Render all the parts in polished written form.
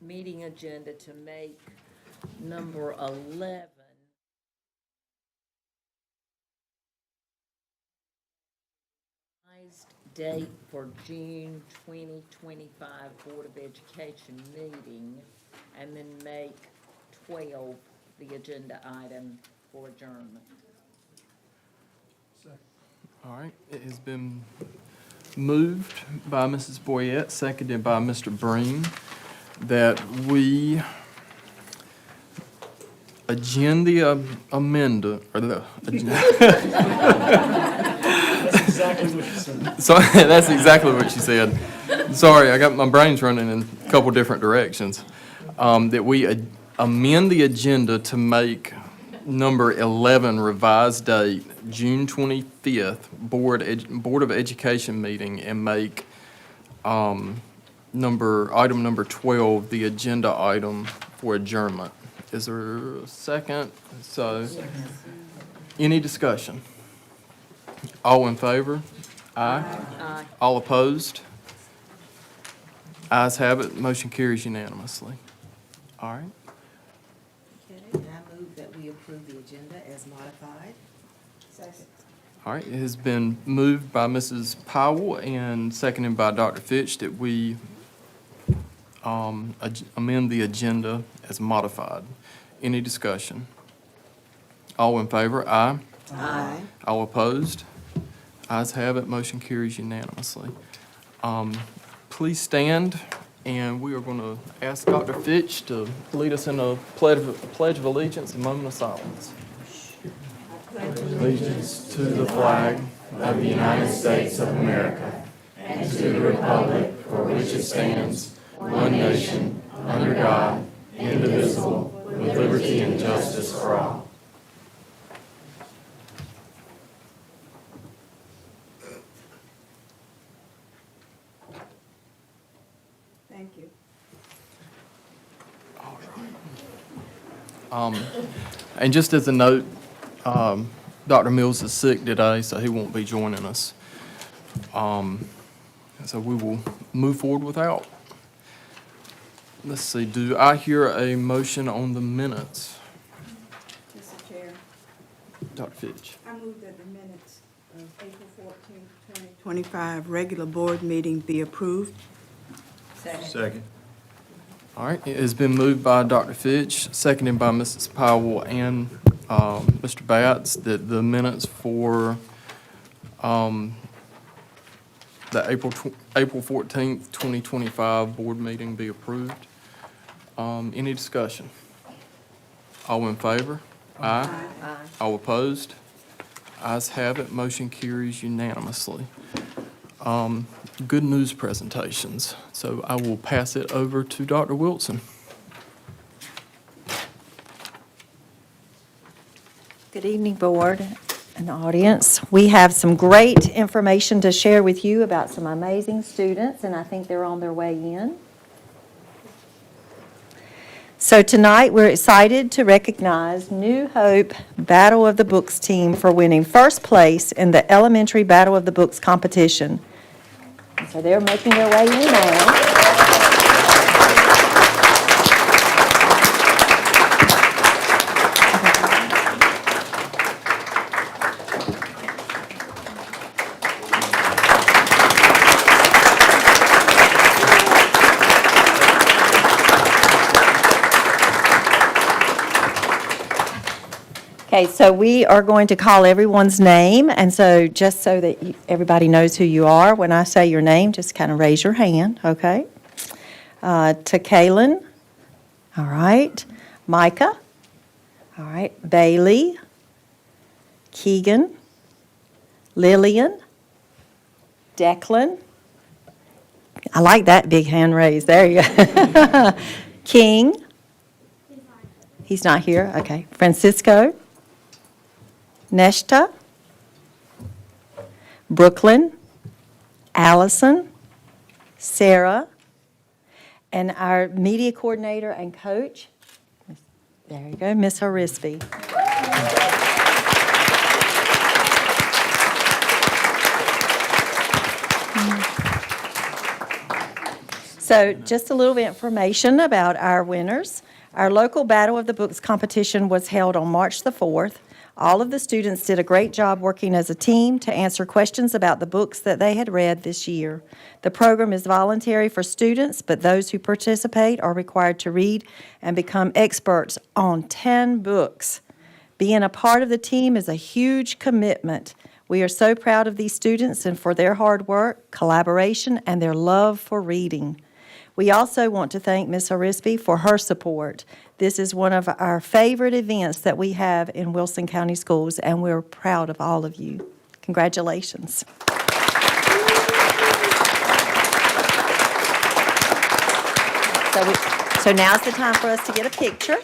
meeting agenda to make number 11 date for June 2025 Board of Education meeting, and then make 12 the agenda item for adjournment. All right, it has been moved by Mrs. Boyette, seconded by Mr. Breen, that we agenda amenda, or the, Exactly what you said. so that's exactly what she said. Sorry, I got my brains running in a couple different directions. That we amend the agenda to make number 11 revised date, June 25th, Board of Education meeting, and make item number 12 the agenda item for adjournment. Is there a second? So, any discussion? All in favor? Aye. Aye. All opposed? Ayes have it, motion carries unanimously. All right. Okay, I move that we approve the agenda as modified. Second. All right, it has been moved by Mrs. Powell and seconded by Dr. Fitch that we amend the agenda as modified. Any discussion? All in favor? Aye. Aye. All opposed? Ayes have it, motion carries unanimously. Please stand, and we are going to ask Dr. Fitch to lead us in a pledge of allegiance, a moment of silence. Allegiance to the flag of the United States of America and to the republic for which it stands, one nation, under God, indivisible, with liberty and justice for all. Thank you. And just as a note, Dr. Mills is sick today, so he won't be joining us. So we will move forward without. Let's see, do I hear a motion on the minutes? Mr. Chair, Dr. Fitch. I move that the minutes of April 14th, 2025 regular board meeting be approved. Second. All right, it has been moved by Dr. Fitch, seconded by Mrs. Powell and Mr. Batts, that the minutes for the April 14th, 2025 board meeting be approved. Any discussion? All in favor? Aye. Aye. All opposed? Ayes have it, motion carries unanimously. Good news presentations. So I will pass it over to Dr. Wilson. Good evening, board and audience. We have some great information to share with you about some amazing students, and I think they're on their way in. So tonight, we're excited to recognize New Hope Battle of the Books team for winning first place in the elementary Battle of the Books competition. So they're making their way in now. Okay, so we are going to call everyone's name, and so just so that everybody knows who you are, when I say your name, just kind of raise your hand, okay? To Kaylin, all right. Micah, all right. Bailey, Keegan, Lillian, Declan. I like that big hand raised. There you go. King. He's not here. Okay. Francisco. Neshta, Brooklyn, Allison, Sarah, and our media coordinator and coach, there you go, Miss Harisby. So just a little bit of information about our winners. Our local Battle of the Books competition was held on March the 4th. All of the students did a great job working as a team to answer questions about the books that they had read this year. The program is voluntary for students, but those who participate are required to read and become experts on 10 books. Being a part of the team is a huge commitment. We are so proud of these students and for their hard work, collaboration, and their love for reading. We also want to thank Ms. Arispe for her support. This is one of our favorite events that we have in Wilson County Schools, and we're proud of all of you. Congratulations. So now's the time for us to get a picture.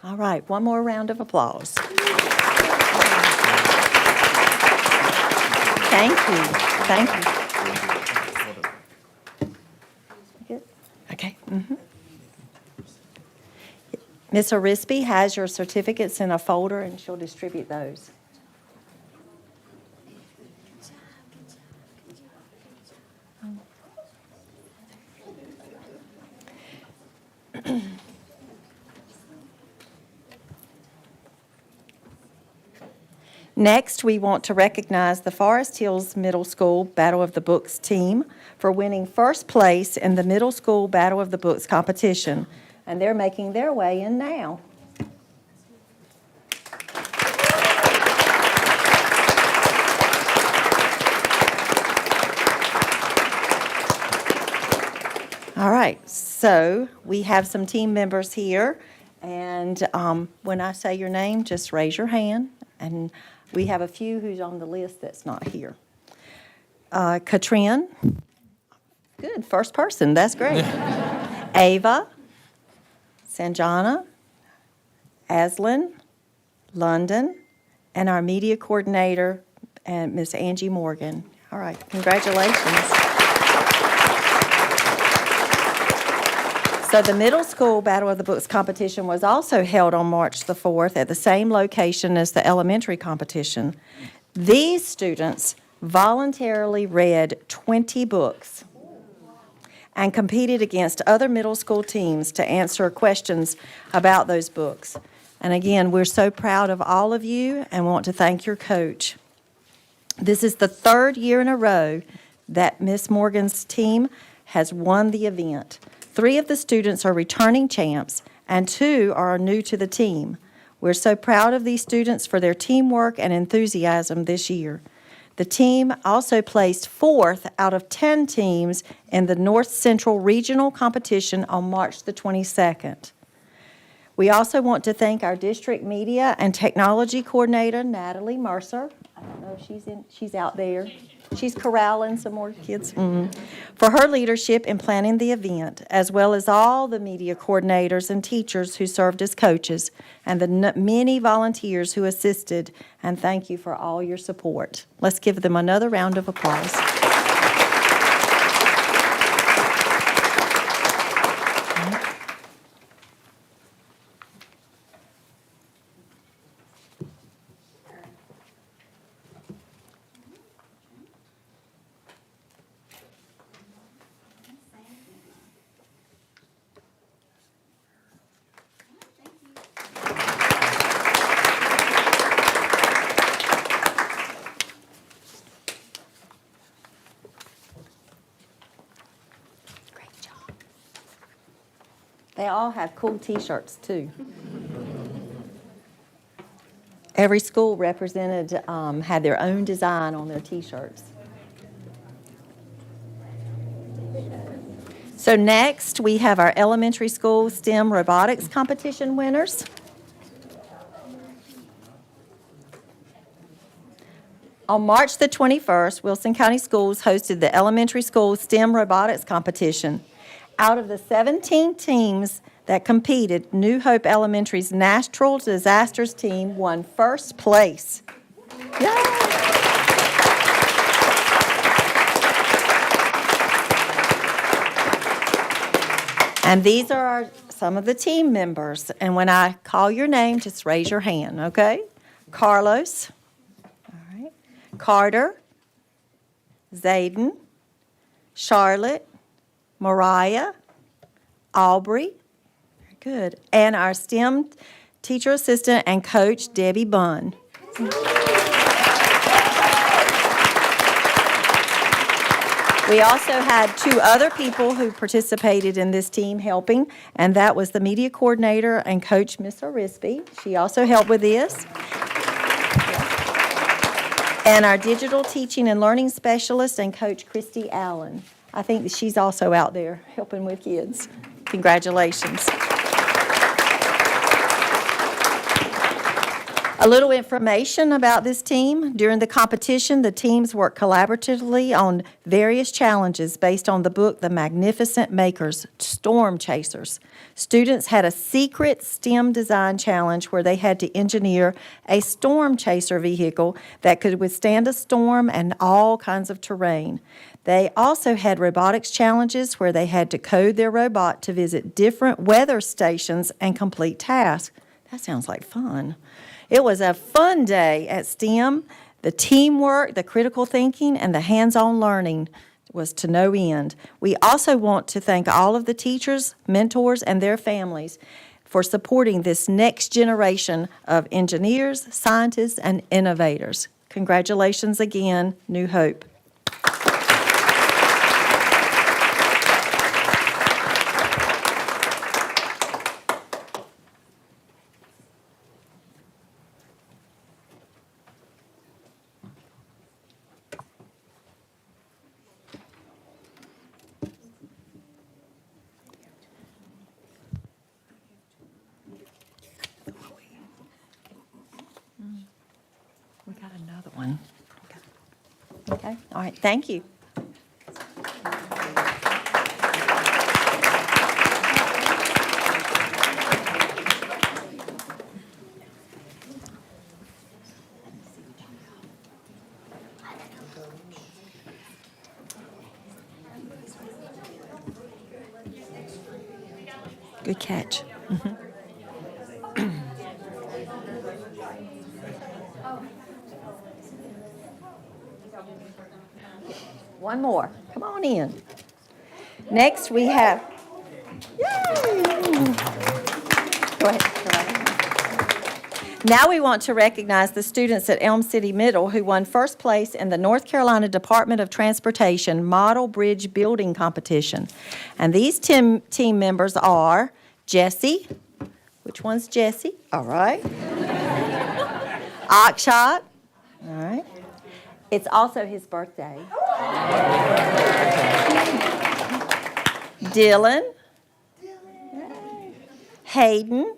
All right, one more round of applause. Thank you, thank you. Good. Okay. Ms. Arispe has your certificates in a folder, and she'll distribute those. Next, we want to recognize the Forest Hills Middle School Battle of the Books team for winning first place in the Middle School Battle of the Books competition, and they're making their way in now. All right, so we have some team members here, and when I say your name, just raise your hand, and we have a few who's on the list that's not here. Katrin, good, first person, that's great. Ava, Sanjana, Aslin, London, and our media coordinator, and Miss Angie Morgan. All right, congratulations. So the middle school Battle of the Books competition was also held on March the 4th at the same location as the elementary competition. These students voluntarily read 20 books and competed against other middle school teams to answer questions about those books. And again, we're so proud of all of you and want to thank your coach. This is the third year in a row that Miss Morgan's team has won the event. 3 of the students are returning champs, and 2 are new to the team. We're so proud of these students for their teamwork and enthusiasm this year. The team also placed 4th out of 10 teams in the North Central Regional Competition on March the 22nd. We also want to thank our district media and technology coordinator, Natalie Mercer. I don't know if she's out there. She's corralling some more kids. For her leadership in planning the event, as well as all the media coordinators and teachers who served as coaches, and the many volunteers who assisted, and thank you for all your support. Let's give them another round of applause. They all have cool T-shirts, too. Every school represented had their own design on their T-shirts. So next, we have our elementary school STEM robotics competition winners. On March the 21st, Wilson County Schools hosted the elementary school STEM robotics competition. Out of the 17 teams that competed, New Hope Elementary's Natural Disasters team won first place. Yay! And these are some of the team members. And when I call your name, just raise your hand, okay? Carlos. All right. Carter. Zayden. Charlotte. Mariah. Aubrey. Very good. And our STEM teacher assistant and coach, Debbie Bunn. We also had 2 other people who participated in this team helping, and that was the media coordinator and coach, Miss Arisby. She also helped with this. And our digital teaching and learning specialist and coach, Christy Allen. I think that she's also out there helping with kids. Congratulations. A little information about this team. During the competition, the teams worked collaboratively on various challenges based on the book The Magnificent Makers, Storm Chasers. Students had a secret STEM design challenge where they had to engineer a storm chaser vehicle that could withstand a storm and all kinds of terrain. They also had robotics challenges where they had to code their robot to visit different weather stations and complete tasks. That sounds like fun. It was a fun day at STEM. The teamwork, the critical thinking, and the hands-on learning was to no end. We also want to thank all of the teachers, mentors, and their families for supporting this next generation of engineers, scientists, and innovators. Congratulations again, New Hope. We got another one. Okay, all right, thank you. Good catch. One more. Come on in. Next, we have, yay! Go ahead. Now we want to recognize the students at Elm City Middle who won first place in the North Carolina Department of Transportation Model Bridge Building Competition. And these team members are Jesse. Which one's Jesse? All right. Akshat. All right. It's also his birthday. Dylan. Hayden.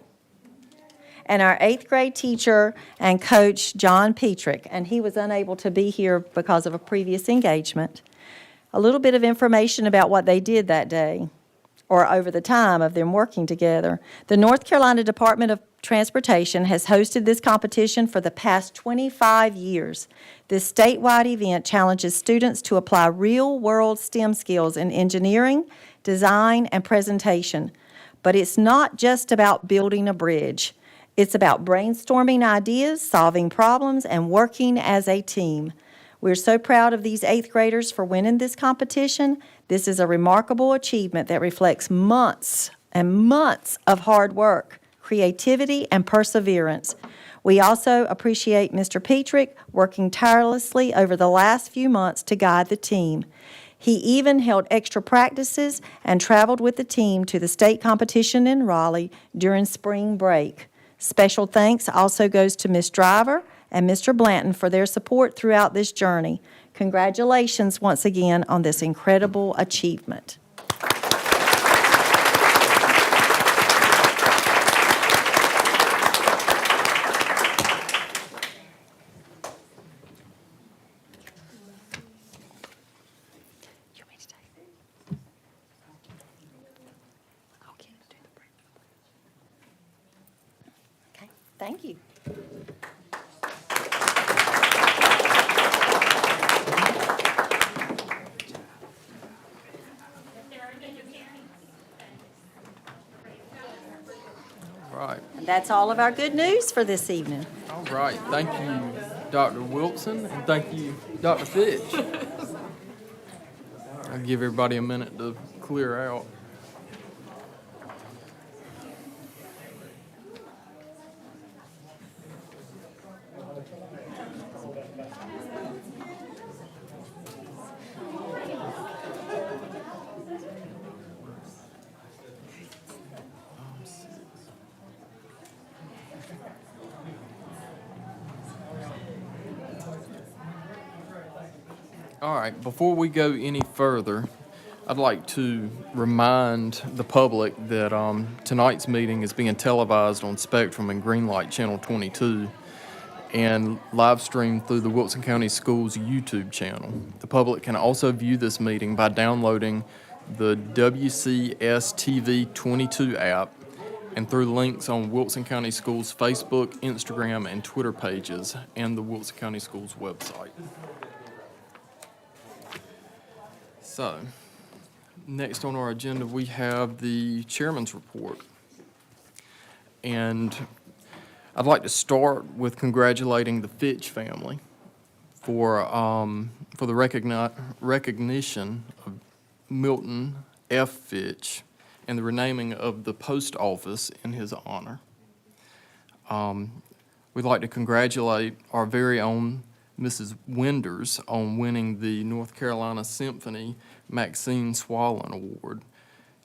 And our 8th grade teacher and coach, John Petrick. And he was unable to be here because of a previous engagement. A little bit of information about what they did that day, or over the time of them working together. The North Carolina Department of Transportation has hosted this competition for the past 25 years. This statewide event challenges students to apply real-world STEM skills in engineering, design, and presentation. But it's not just about building a bridge. It's about brainstorming ideas, solving problems, and working as a team. We're so proud of these 8th graders for winning this competition. This is a remarkable achievement that reflects months and months of hard work, creativity, and perseverance. We also appreciate Mr. Petrick working tirelessly over the last few months to guide the team. He even held extra practices and traveled with the team to the state competition in Raleigh during spring break. Special thanks also goes to Ms. Driver and Mr. Blanton for their support throughout this journey. Congratulations once again on this incredible achievement. Thank you. All right. And that's all of our good news for this evening. All right, thank you, Dr. Wilson, and thank you, Dr. Fitch. I'll give everybody a minute to clear out. All right, before we go any further, I'd like to remind the public that tonight's meeting is being televised on Spectrum and Greenlight Channel 22 and live streamed through the Wilson County Schools YouTube channel. The public can also view this meeting by downloading the WCS TV 22 app and through links on Wilson County Schools Facebook, Instagram, and Twitter pages and the Wilson County Schools website. So, next on our agenda, we have the chairman's report. And I'd like to start with congratulating the Fitch family for the recognition of Milton F. Fitch and the renaming of the post office in his honor. We'd like to congratulate our very own Mrs. Winders on winning the North Carolina Symphony Maxine Swallen Award.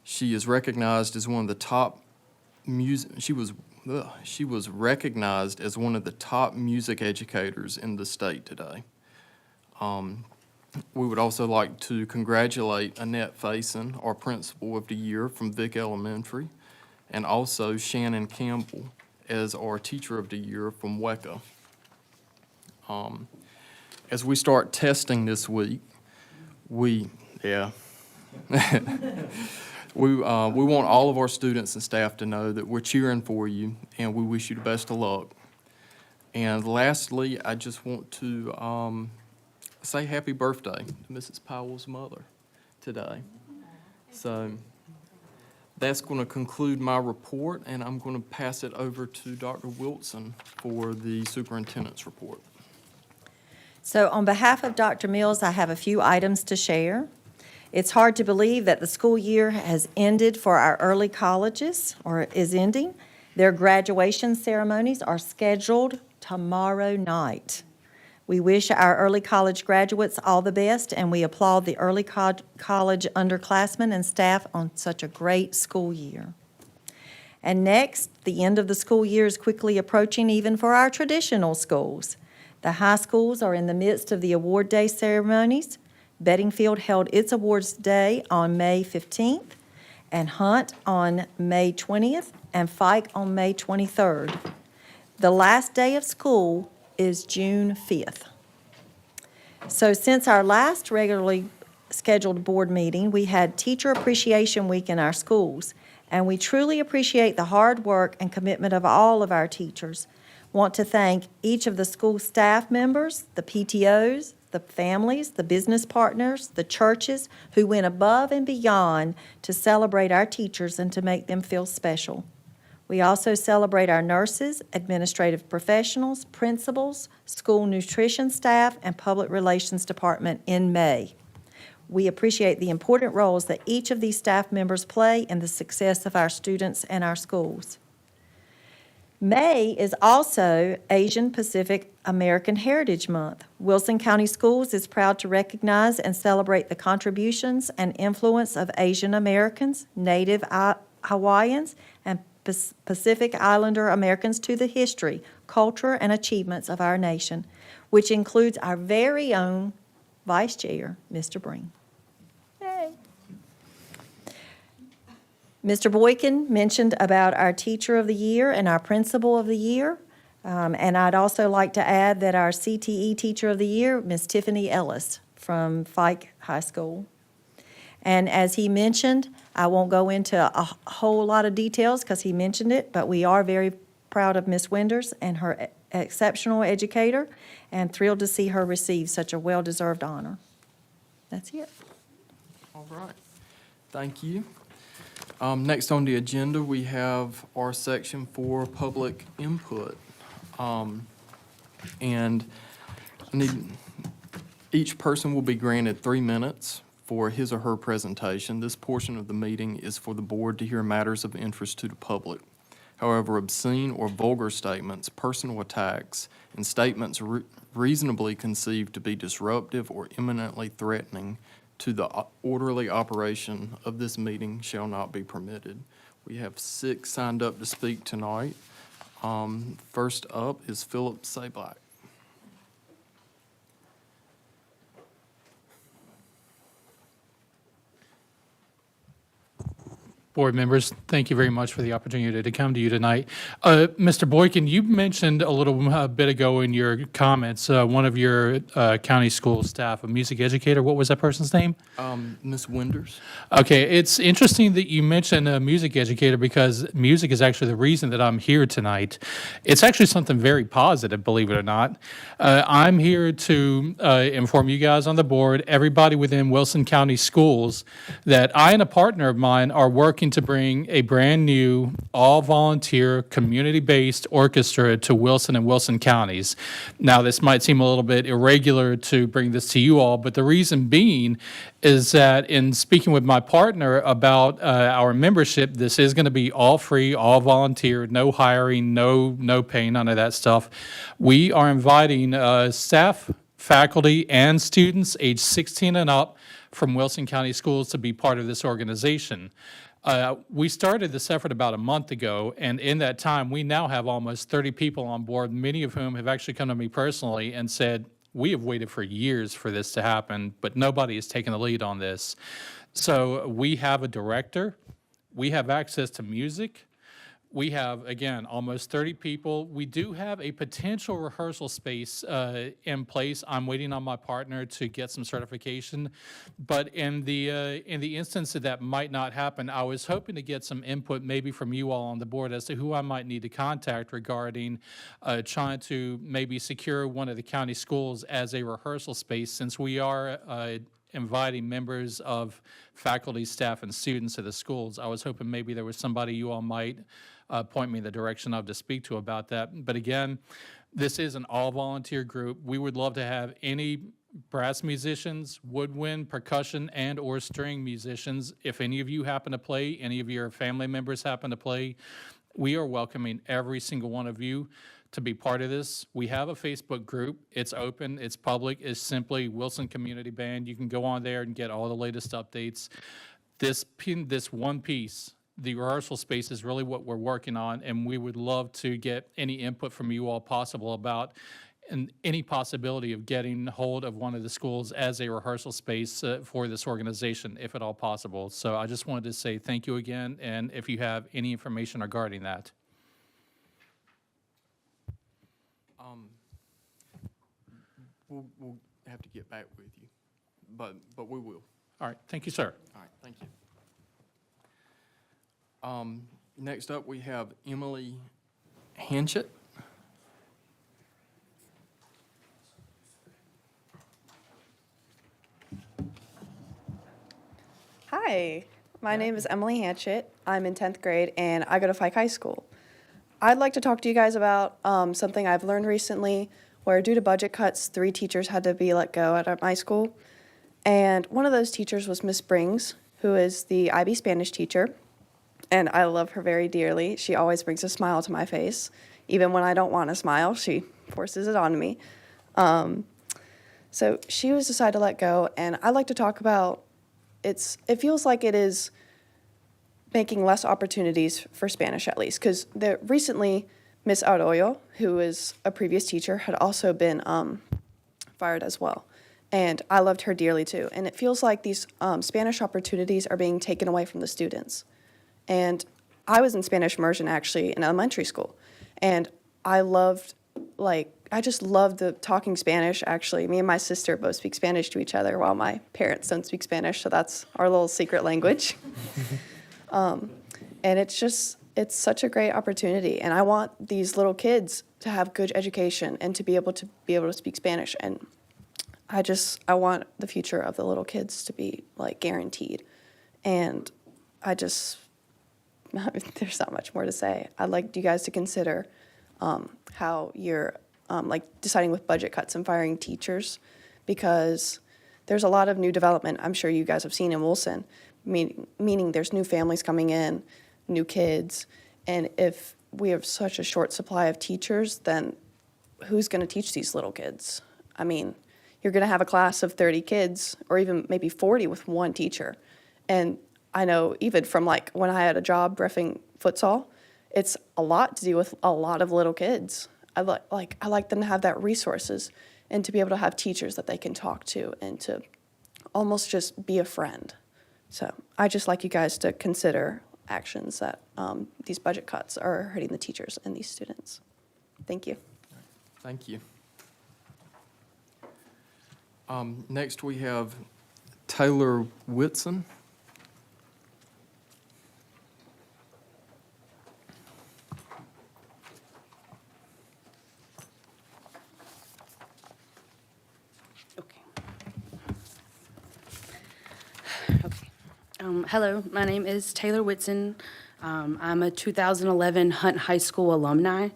She is recognized as one of the top she was recognized as one of the top music educators in the state today. We would also like to congratulate Annette Faison, our Principal of the Year from Vick Elementary, and also Shannon Campbell as our Teacher of the Year from WECA. As we start testing this week, we want all of our students and staff to know that we're cheering for you and we wish you the best of luck. And lastly, I just want to say happy birthday to Mrs. Powell's mother today. So that's going to conclude my report, and I'm going to pass it over to Dr. Wilson for the superintendent's report. So on behalf of Dr. Mills, I have a few items to share. It's hard to believe that the school year has ended for our early colleges, or is ending. Their graduation ceremonies are scheduled tomorrow night. We wish our early college graduates all the best, and we applaud the early college underclassmen and staff on such a great school year. And next, the end of the school year is quickly approaching even for our traditional schools. The high schools are in the midst of the award day ceremonies. Beddingfield held its awards day on May 15th, and Hunt on May 20th, and Fike on May 23rd. The last day of school is June 5th. So since our last regularly scheduled board meeting, we had Teacher Appreciation Week in our schools, and we truly appreciate the hard work and commitment of all of our teachers. Want to thank each of the school staff members, the PTOs, the families, the business partners, the churches who went above and beyond to celebrate our teachers and to make them feel special. We also celebrate our nurses, administrative professionals, principals, school nutrition staff, and public relations department in May. We appreciate the important roles that each of these staff members play in the success of our students and our schools. May is also Asian Pacific American Heritage Month. Wilson County Schools is proud to recognize and celebrate the contributions and influence of Asian Americans, Native Hawaiians, and Pacific Islander Americans to the history, culture, and achievements of our nation, which includes our very own Vice Chair, Mr. Breen. Hey. Mr. Boykin mentioned about our Teacher of the Year and our Principal of the Year, and I'd also like to add that our CTE Teacher of the Year, Miss Tiffany Ellis from Fike High School. And as he mentioned, I won't go into a whole lot of details because he mentioned it, but we are very proud of Ms. Winders and her exceptional educator, and thrilled to see her receive such a well-deserved honor. That's it. All right. Thank you. Next on the agenda, we have our section for public input. And each person will be granted 3 minutes for his or her presentation. This portion of the meeting is for the board to hear matters of interest to the public. However, obscene or vulgar statements, personal attacks, and statements reasonably conceived to be disruptive or imminently threatening to the orderly operation of this meeting shall not be permitted. We have 6 signed up to speak tonight. First up is Philip Sablack. Board members, thank you very much for the opportunity to come to you tonight. Mr. Boykin, you mentioned a little bit ago in your comments, one of your county school staff, a music educator. What was that person's name? Ms. Winders. Okay, it's interesting that you mentioned a music educator because music is actually the reason that I'm here tonight. It's actually something very positive, believe it or not. I'm here to inform you guys on the board, everybody within Wilson County Schools, that I and a partner of mine are working to bring a brand-new, all-volunteer, community-based orchestra to Wilson and Wilson counties. Now, this might seem a little bit irregular to bring this to you all, but the reason being is that in speaking with my partner about our membership, this is going to be all free, all volunteer, no hiring, no pay, none of that stuff. We are inviting staff, faculty, and students age 16 and up from Wilson County Schools to be part of this organization. We started this effort about a month ago, and in that time, we now have almost 30 people on board, many of whom have actually come to me personally and said, we have waited for years for this to happen, but nobody has taken the lead on this. So we have a director, we have access to music, we have, again, almost 30 people. We do have a potential rehearsal space in place. I'm waiting on my partner to get some certification. But in the instance that might not happen, I was hoping to get some input maybe from you all on the board as to who I might need to contact regarding trying to maybe secure one of the county schools as a rehearsal space, since we are inviting members of faculty, staff, and students to the schools. I was hoping maybe there was somebody you all might point me in the direction of to speak to about that. But again, this is an all-volunteer group. We would love to have any brass musicians, woodwind, percussion, and or string musicians. If any of you happen to play, any of your family members happen to play, we are welcoming every single one of you to be part of this. We have a Facebook group. It's open, it's public, it's simply Wilson Community Band. You can go on there and get all the latest updates. This one piece, the rehearsal space, is really what we're working on, and we would love to get any input from you all possible about any possibility of getting hold of one of the schools as a rehearsal space for this organization, if at all possible. So I just wanted to say thank you again, and if you have any information regarding that. We'll have to get back with you, but we will. All right, thank you, sir. All right, thank you. Next up, we have Emily Hatchet. Hi, my name is Emily Hatchet. I'm in 10th grade and I go to Fike High School. I'd like to talk to you guys about something I've learned recently where due to budget cuts, 3 teachers had to be let go at my school. And one of those teachers was Miss Brings, who is the IB Spanish teacher. And I love her very dearly. She always brings a smile to my face. Even when I don't want to smile, she forces it on me. So she was decided to let go, and I'd like to talk about it feels like it is making less opportunities for Spanish, at least, because recently Miss Arroyo, who is a previous teacher, had also been fired as well. And I loved her dearly too. And it feels like these Spanish opportunities are being taken away from the students. And I was in Spanish immersion actually in elementary school. And I just loved the talking Spanish, actually. Me and my sister both speak Spanish to each other while my parents don't speak Spanish, so that's our little secret language. And it's just, it's such a great opportunity, and I want these little kids to have good education and to be able to speak Spanish. And I want the future of the little kids to be like guaranteed. And there's not much more to say. I'd like you guys to consider how you're like deciding with budget cuts and firing teachers, because there's a lot of new development I'm sure you guys have seen in Wilson, meaning there's new families coming in, new kids, and if we have such a short supply of teachers, then who's going to teach these little kids? I mean, you're going to have a class of 30 kids, or even maybe 40 with one teacher. And I know even from like when I had a job reffing futsal, it's a lot to do with a lot of little kids. I like them to have that resources and to be able to have teachers that they can talk to and to almost just be a friend. So I just like you guys to consider actions that these budget cuts are hurting the teachers and these students. Thank you. Thank you. Next, we have Taylor Witson. Hello, my name is Taylor Witson. I'm a 2011 Hunt High School alumni.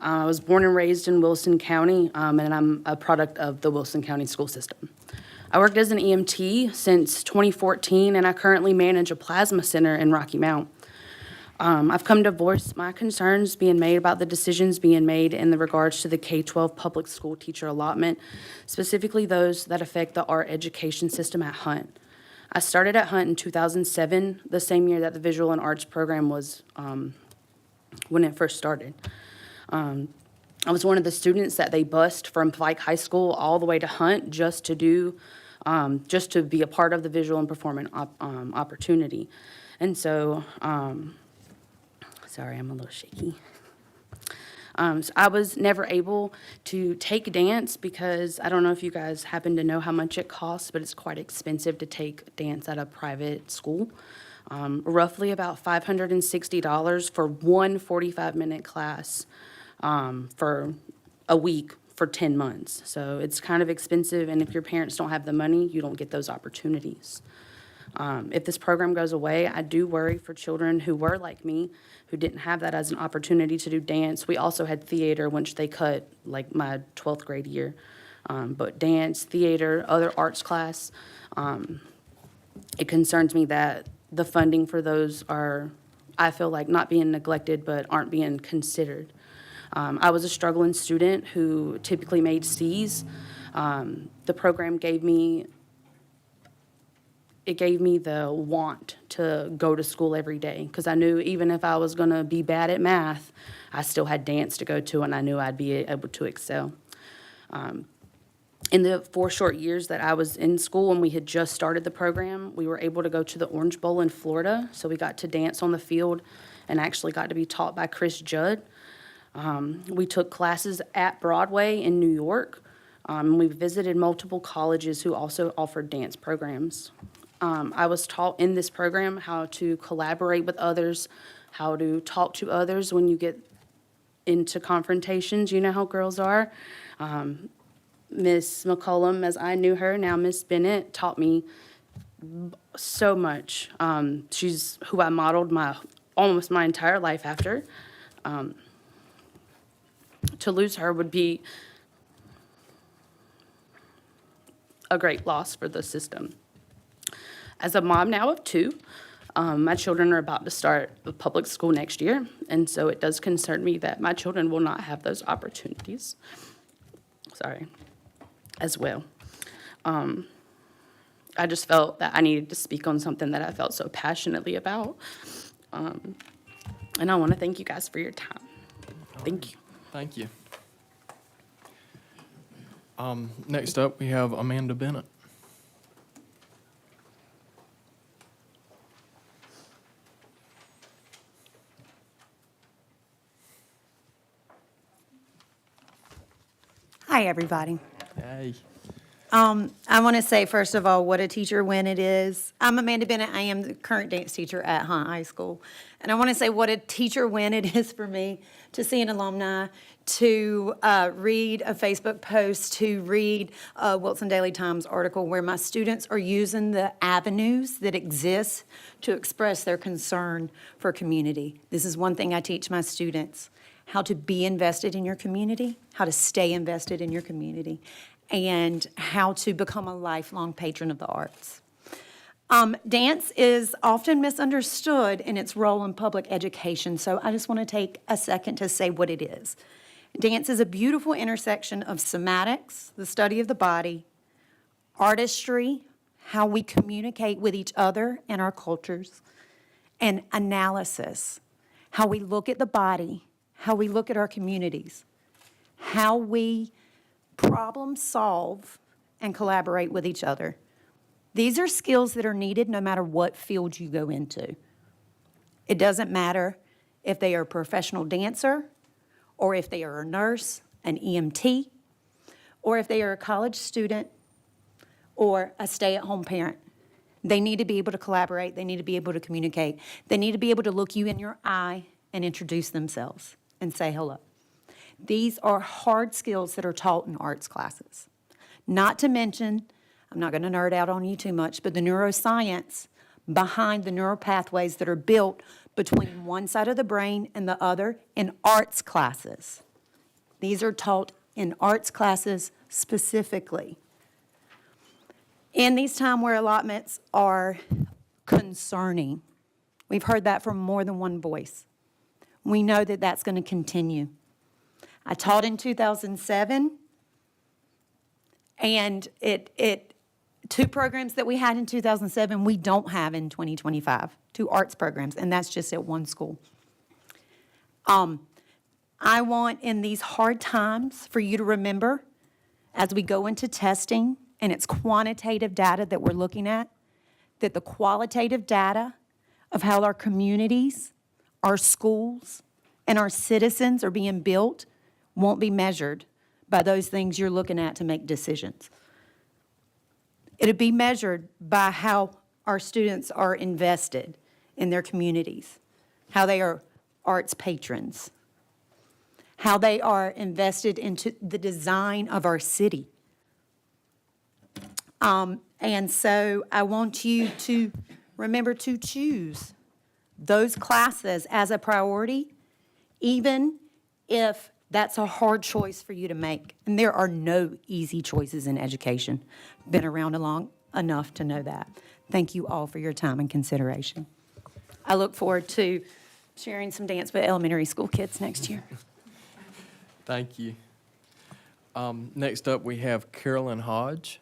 I was born and raised in Wilson County, and I'm a product of the Wilson County school system. I worked as an EMT since 2014, and I currently manage a plasma center in Rocky Mount. I've come to voice my concerns being made about the decisions being made in the regards to the K-12 public school teacher allotment, specifically those that affect the art education system at Hunt. I started at Hunt in 2007, the same year that the visual and arts program was when it first started. I was one of the students that they bused from Pike High School all the way to Hunt just to be a part of the visual and performing opportunity. And so, sorry, I'm a little shaky. So I was never able to take dance because I don't know if you guys happen to know how much it costs, but it's quite expensive to take dance at a private school. Roughly about $560 for one 45-minute class for a week for 10 months. So it's kind of expensive, and if your parents don't have the money, you don't get those opportunities. If this program goes away, I do worry for children who were like me, who didn't have that as an opportunity to do dance. We also had theater, which they cut like my 12th grade year. But dance, theater, other arts class, it concerns me that the funding for those are, I feel like, not being neglected, but aren't being considered. I was a struggling student who typically made C's. The program gave me the want to go to school every day, because I knew even if I was going to be bad at math, I still had dance to go to, and I knew I'd be able to excel. In the 4 short years that I was in school and we had just started the program, we were able to go to the Orange Bowl in Florida, so we got to dance on the field and actually got to be taught by Chris Judd. We took classes at Broadway in New York. We visited multiple colleges who also offered dance programs. I was taught in this program how to collaborate with others, how to talk to others when you get into confrontations. You know how girls are. Miss McCollum, as I knew her, now Miss Bennett, taught me so much. She's who I modeled almost my entire life after. To lose her would be a great loss for the system. As a mom now of 2, my children are about to start public school next year, and so it does concern me that my children will not have those opportunities. As well. I just felt that I needed to speak on something that I felt so passionately about. And I want to thank you guys for your time. Thank you. Thank you. Next up, we have Amanda Bennett. Hi, everybody. Hey. I want to say, first of all, what a teacher win it is. I'm Amanda Bennett. I am the current dance teacher at Hunt High School. And I want to say what a teacher win it is for me to see an alumni, to read a Facebook post, to read a Wilson Daily Times article where my students are using the avenues that exist to express their concern for community. This is one thing I teach my students, how to be invested in your community, how to stay invested in your community, and how to become a lifelong patron of the arts. Dance is often misunderstood in its role in public education, so I just want to take a second to say what it is. Dance is a beautiful intersection of somatics, the study of the body, artistry, how we communicate with each other and our cultures, and analysis, how we look at the body, how we look at our communities, how we problem solve and collaborate with each other. These are skills that are needed no matter what field you go into. It doesn't matter if they are a professional dancer, or if they are a nurse, an EMT, or if they are a college student or a stay-at-home parent. They need to be able to collaborate. They need to be able to communicate. They need to be able to look you in your eye and introduce themselves and say hello. These are hard skills that are taught in arts classes. Not to mention, I'm not going to nerd out on you too much, but the neuroscience behind the neural pathways that are built between one side of the brain and the other in arts classes. These are taught in arts classes specifically. In these time where allotments are concerning, we've heard that from more than one voice. We know that that's going to continue. I taught in 2007, and two programs that we had in 2007, we don't have in 2025, 2 arts programs, and that's just at one school. I want in these hard times for you to remember, as we go into testing, and it's quantitative data that we're looking at, that the qualitative data of how our communities, our schools, and our citizens are being built won't be measured by those things you're looking at to make decisions. It'll be measured by how our students are invested in their communities, how they are arts patrons, how they are invested into the design of our city. And so I want you to remember to choose those classes as a priority, even if that's a hard choice for you to make. And there are no easy choices in education. Been around long enough to know that. Thank you all for your time and consideration. I look forward to sharing some dance with elementary school kids next year. Thank you. Next up, we have Carolyn Hodge.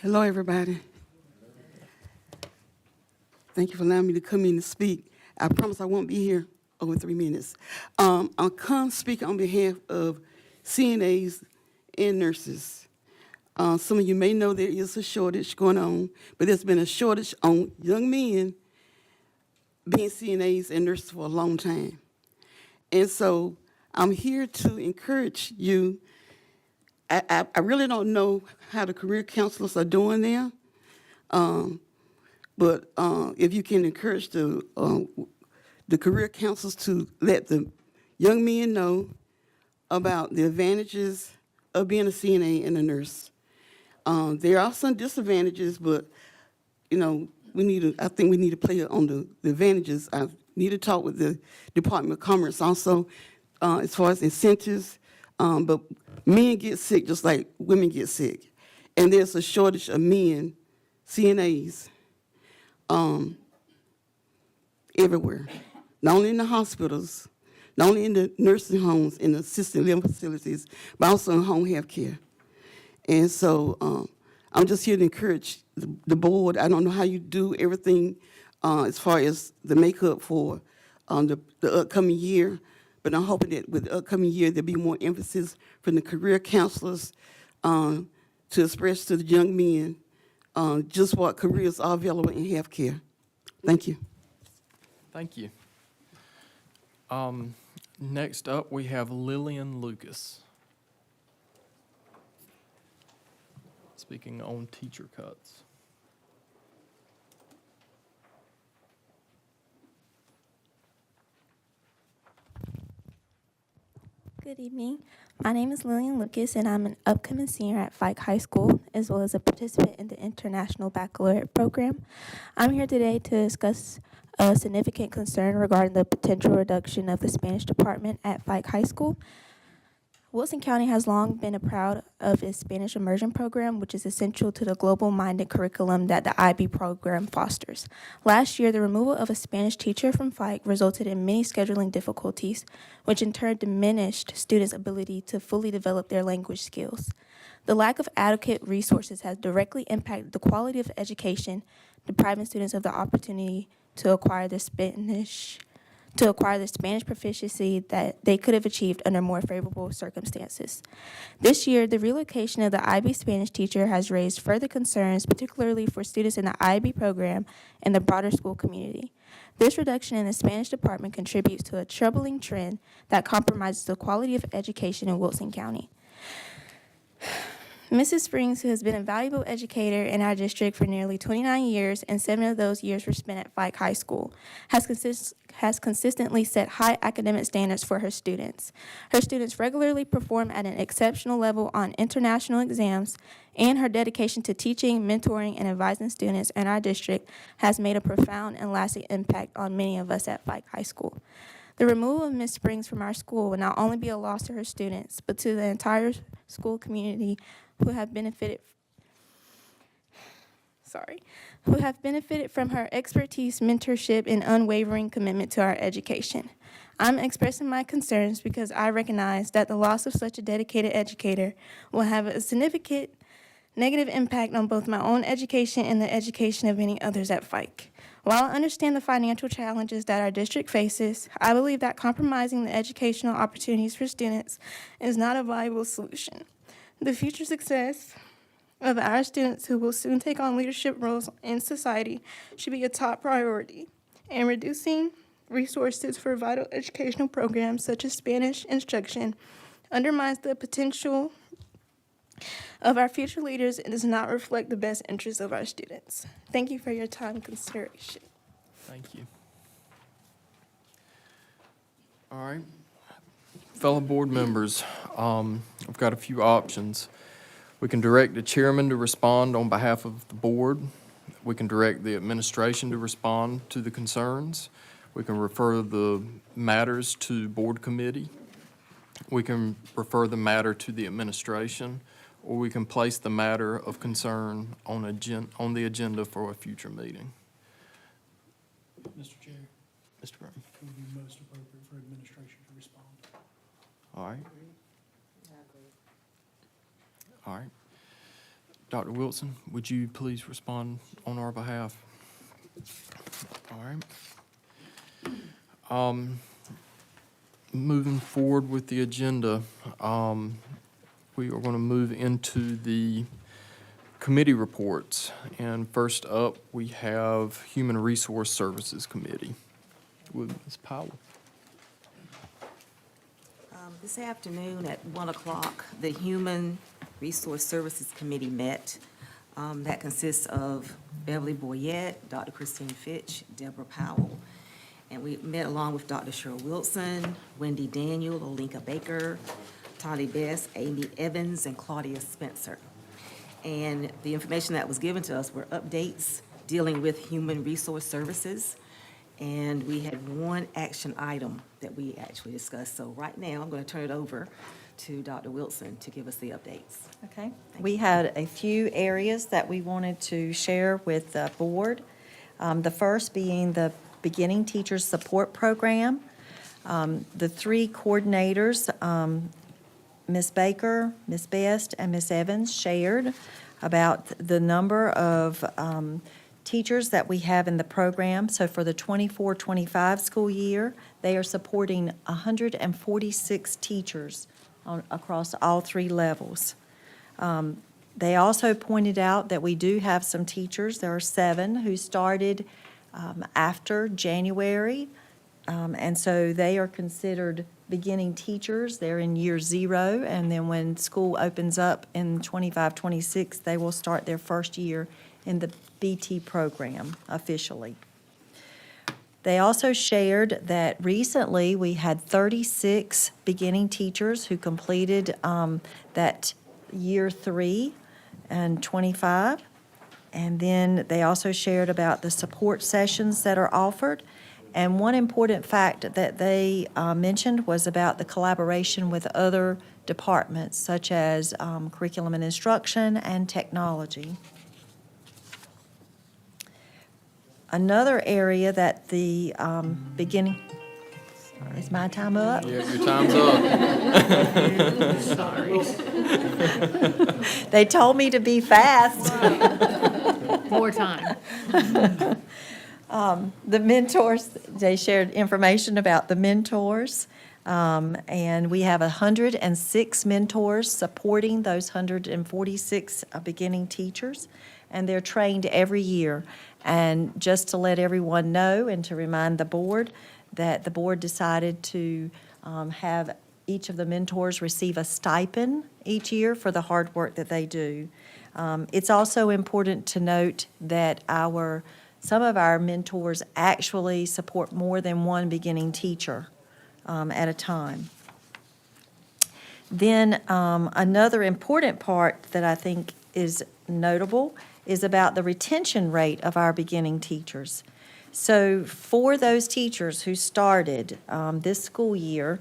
Hello, everybody. Thank you for allowing me to come in and speak. I promise I won't be here over 3 minutes. I'll come speak on behalf of CNAs and nurses. Some of you may know there is a shortage going on, but there's been a shortage on young men being CNAs and nurses for a long time. And so I'm here to encourage you. I really don't know how the career counselors are doing there, but if you can encourage the career counselors to let the young men know about the advantages of being a CNA and a nurse. There are some disadvantages, but I think we need to play on the advantages. I need to talk with the Department of Commerce also as far as incentives. But men get sick just like women get sick. And there's a shortage of men, CNAs, everywhere. Not only in the hospitals, not only in the nursing homes, in the assisted living facilities, but also in home health care. And so I'm just here to encourage the board. I don't know how you do everything as far as the makeup for the upcoming year, but I'm hoping that with the upcoming year, there'll be more emphasis from the career counselors to express to the young men just what careers are available in healthcare. Thank you. Thank you. Next up, we have Lillian Lucas. Speaking on teacher cuts. Good evening. My name is Lillian Lucas, and I'm an upcoming senior at Fike High School, as well as a participant in the International Baccalaureate Program. I'm here today to discuss a significant concern regarding the potential reduction of the Spanish department at Fike High School. Wilson County has long been proud of its Spanish immersion program, which is essential to the global-minded curriculum that the IB program fosters. Last year, the removal of a Spanish teacher from Fike resulted in many scheduling difficulties, which in turn diminished students' ability to fully develop their language skills. The lack of adequate resources has directly impacted the quality of education, depriving students of the opportunity to acquire the Spanish proficiency that they could have achieved under more favorable circumstances. This year, the relocation of the IB Spanish teacher has raised further concerns, particularly for students in the IB program and the broader school community. This reduction in the Spanish department contributes to a troubling trend that compromises the quality of education in Wilson County. Mrs. Springs, who has been a valuable educator in our district for nearly 29 years, and 7 of those years were spent at Fike High School, has consistently set high academic standards for her students. Her students regularly perform at an exceptional level on international exams, and her dedication to teaching, mentoring, and advising students in our district has made a profound and lasting impact on many of us at Fike High School. The removal of Ms. Springs from our school will not only be a loss to her students, but to the entire school community who have benefited from her expertise, mentorship, and unwavering commitment to our education. I'm expressing my concerns because I recognize that the loss of such a dedicated educator will have a significant negative impact on both my own education and the education of many others at Fike. While I understand the financial challenges that our district faces, I believe that compromising the educational opportunities for students is not a viable solution. The future success of our students, who will soon take on leadership roles in society, should be a top priority, and reducing resources for vital educational programs such as Spanish instruction undermines the potential of our future leaders and does not reflect the best interests of our students. Thank you for your time and consideration. Thank you. All right. Fellow board members, I've got a few options. We can direct the chairman to respond on behalf of the board. We can direct the administration to respond to the concerns. We can refer the matters to board committee. We can refer the matter to the administration, or we can place the matter of concern on the agenda for a future meeting. Mr. Chair, Mr. Brown. it would be most appropriate for administration to respond. All right. All right. Dr. Wilson, would you please respond on our behalf? All right. Moving forward with the agenda, we are going to move into the committee reports. And first up, we have Human Resource Services Committee with Ms. Powell. This afternoon at 1 o'clock, the Human Resource Services Committee met. That consists of Beverly Boyette, Dr. Christine Fitch, Deborah Powell. And we met along with Dr. Cheryl Wilson, Wendy Daniel, Olinka Baker, Tolly Best, Amy Evans, and Claudia Spencer. And the information that was given to us were updates dealing with human resource services. And we had one action item that we actually discussed. So right now, I'm going to turn it over to Dr. Wilson to give us the updates. Okay. We had a few areas that we wanted to share with the board. The first being the Beginning Teachers Support Program. The 3 coordinators, Ms. Baker, Ms. Best, and Ms. Evans, shared about the number of teachers that we have in the program. So for the 24-25 school year, they are supporting 146 teachers across all 3 levels. They also pointed out that we do have some teachers, there are 7 who started after January And so they are considered beginning teachers. They're in year 0, and then when school opens up in 25-26, they will start their first year in the BT program officially. They also shared that recently we had 36 beginning teachers who completed that year 3 and 25. And then they also shared about the support sessions that are offered. And one important fact that they mentioned was about the collaboration with other departments, such as curriculum and instruction and technology. Another area that the beginning, is my time up? Yeah, your time's up. They told me to be fast. More time. The mentors, they shared information about the mentors, and we have 106 mentors supporting those 146 beginning teachers, and they're trained every year. And just to let everyone know and to remind the board that the board decided to have each of the mentors receive a stipend each year for the hard work that they do. It's also important to note that some of our mentors actually support more than one beginning teacher at a time. Then another important part that I think is notable is about the retention rate of our beginning teachers. So for those teachers who started this school year,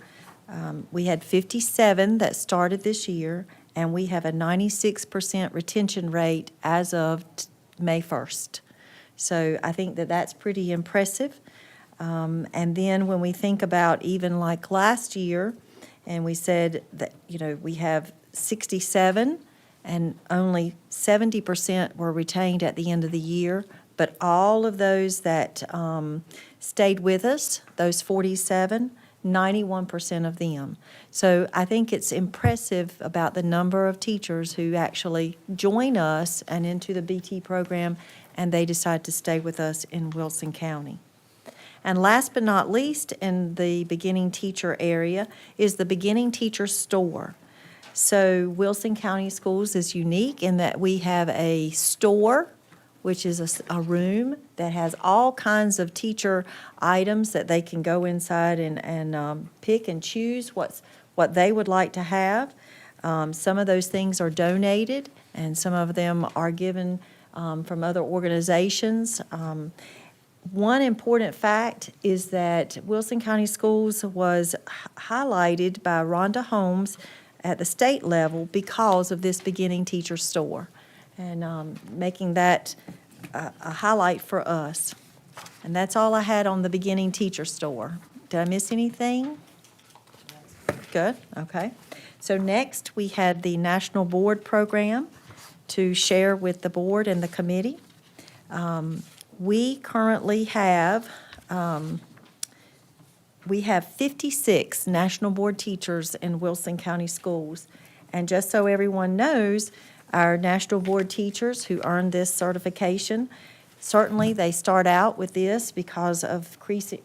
we had 57 that started this year, and we have a 96% retention rate as of May 1st. So I think that that's pretty impressive. And then when we think about even like last year, and we said that, we have 67, and only 70% were retained at the end of the year. But all of those that stayed with us, those 47, 91% of them. So I think it's impressive about the number of teachers who actually join us and into the BT program, and they decide to stay with us in Wilson County. And last but not least, in the beginning teacher area, is the beginning teacher store. So Wilson County Schools is unique in that we have a store, which is a room that has all kinds of teacher items that they can go inside and pick and choose what they would like to have. Some of those things are donated, and some of them are given from other organizations. One important fact is that Wilson County Schools was highlighted by Rhonda Holmes at the state level because of this beginning teacher store, and making that a highlight for us. And that's all I had on the beginning teacher store. Did I miss anything? Good, okay. So next, we had the National Board Program to share with the board and the committee. We currently have, we have 56 National Board teachers in Wilson County Schools. And just so everyone knows, our National Board teachers who earn this certification, certainly they start out with this because of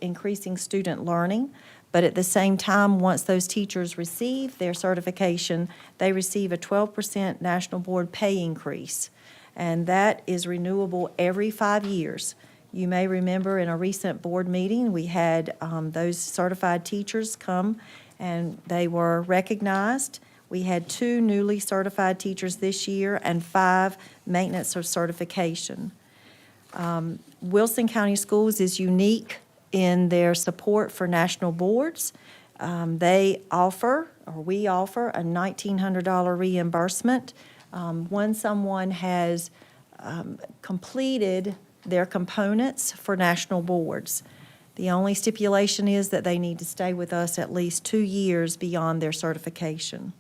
increasing student learning. But at the same time, once those teachers receive their certification, they receive a 12% National Board pay increase. And that is renewable every 5 years. You may remember in a recent board meeting, we had those certified teachers come and they were recognized. We had 2 newly certified teachers this year and 5 maintenance or certification. Wilson County Schools is unique in their support for national boards. We offer a $1,900 reimbursement when someone has completed their components for national boards. The only stipulation is that they need to stay with us at least 2 years beyond their certification.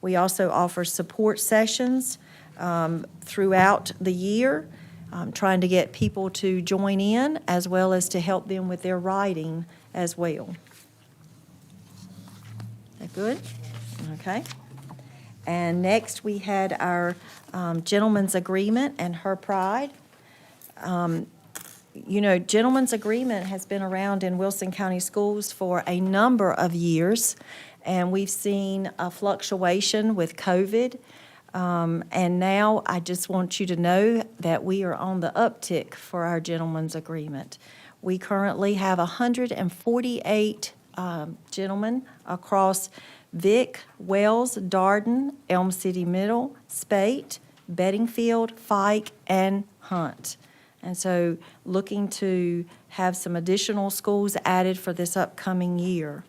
We also offer support sessions throughout the year, trying to get people to join in as well as to help them with their writing as well. Is that good? Okay. And next, we had our gentleman's agreement and her pride. you know, gentleman's agreement has been around in Wilson County Schools for a number of years, and we've seen a fluctuation with COVID. And now I just want you to know that we are on the uptick for our gentleman's agreement. We currently have 148 gentlemen across Vic, Wells, Darden, Elm City Middle, Spate, Beddingfield, Fike, and Hunt. And so looking to have some additional schools added for this upcoming year.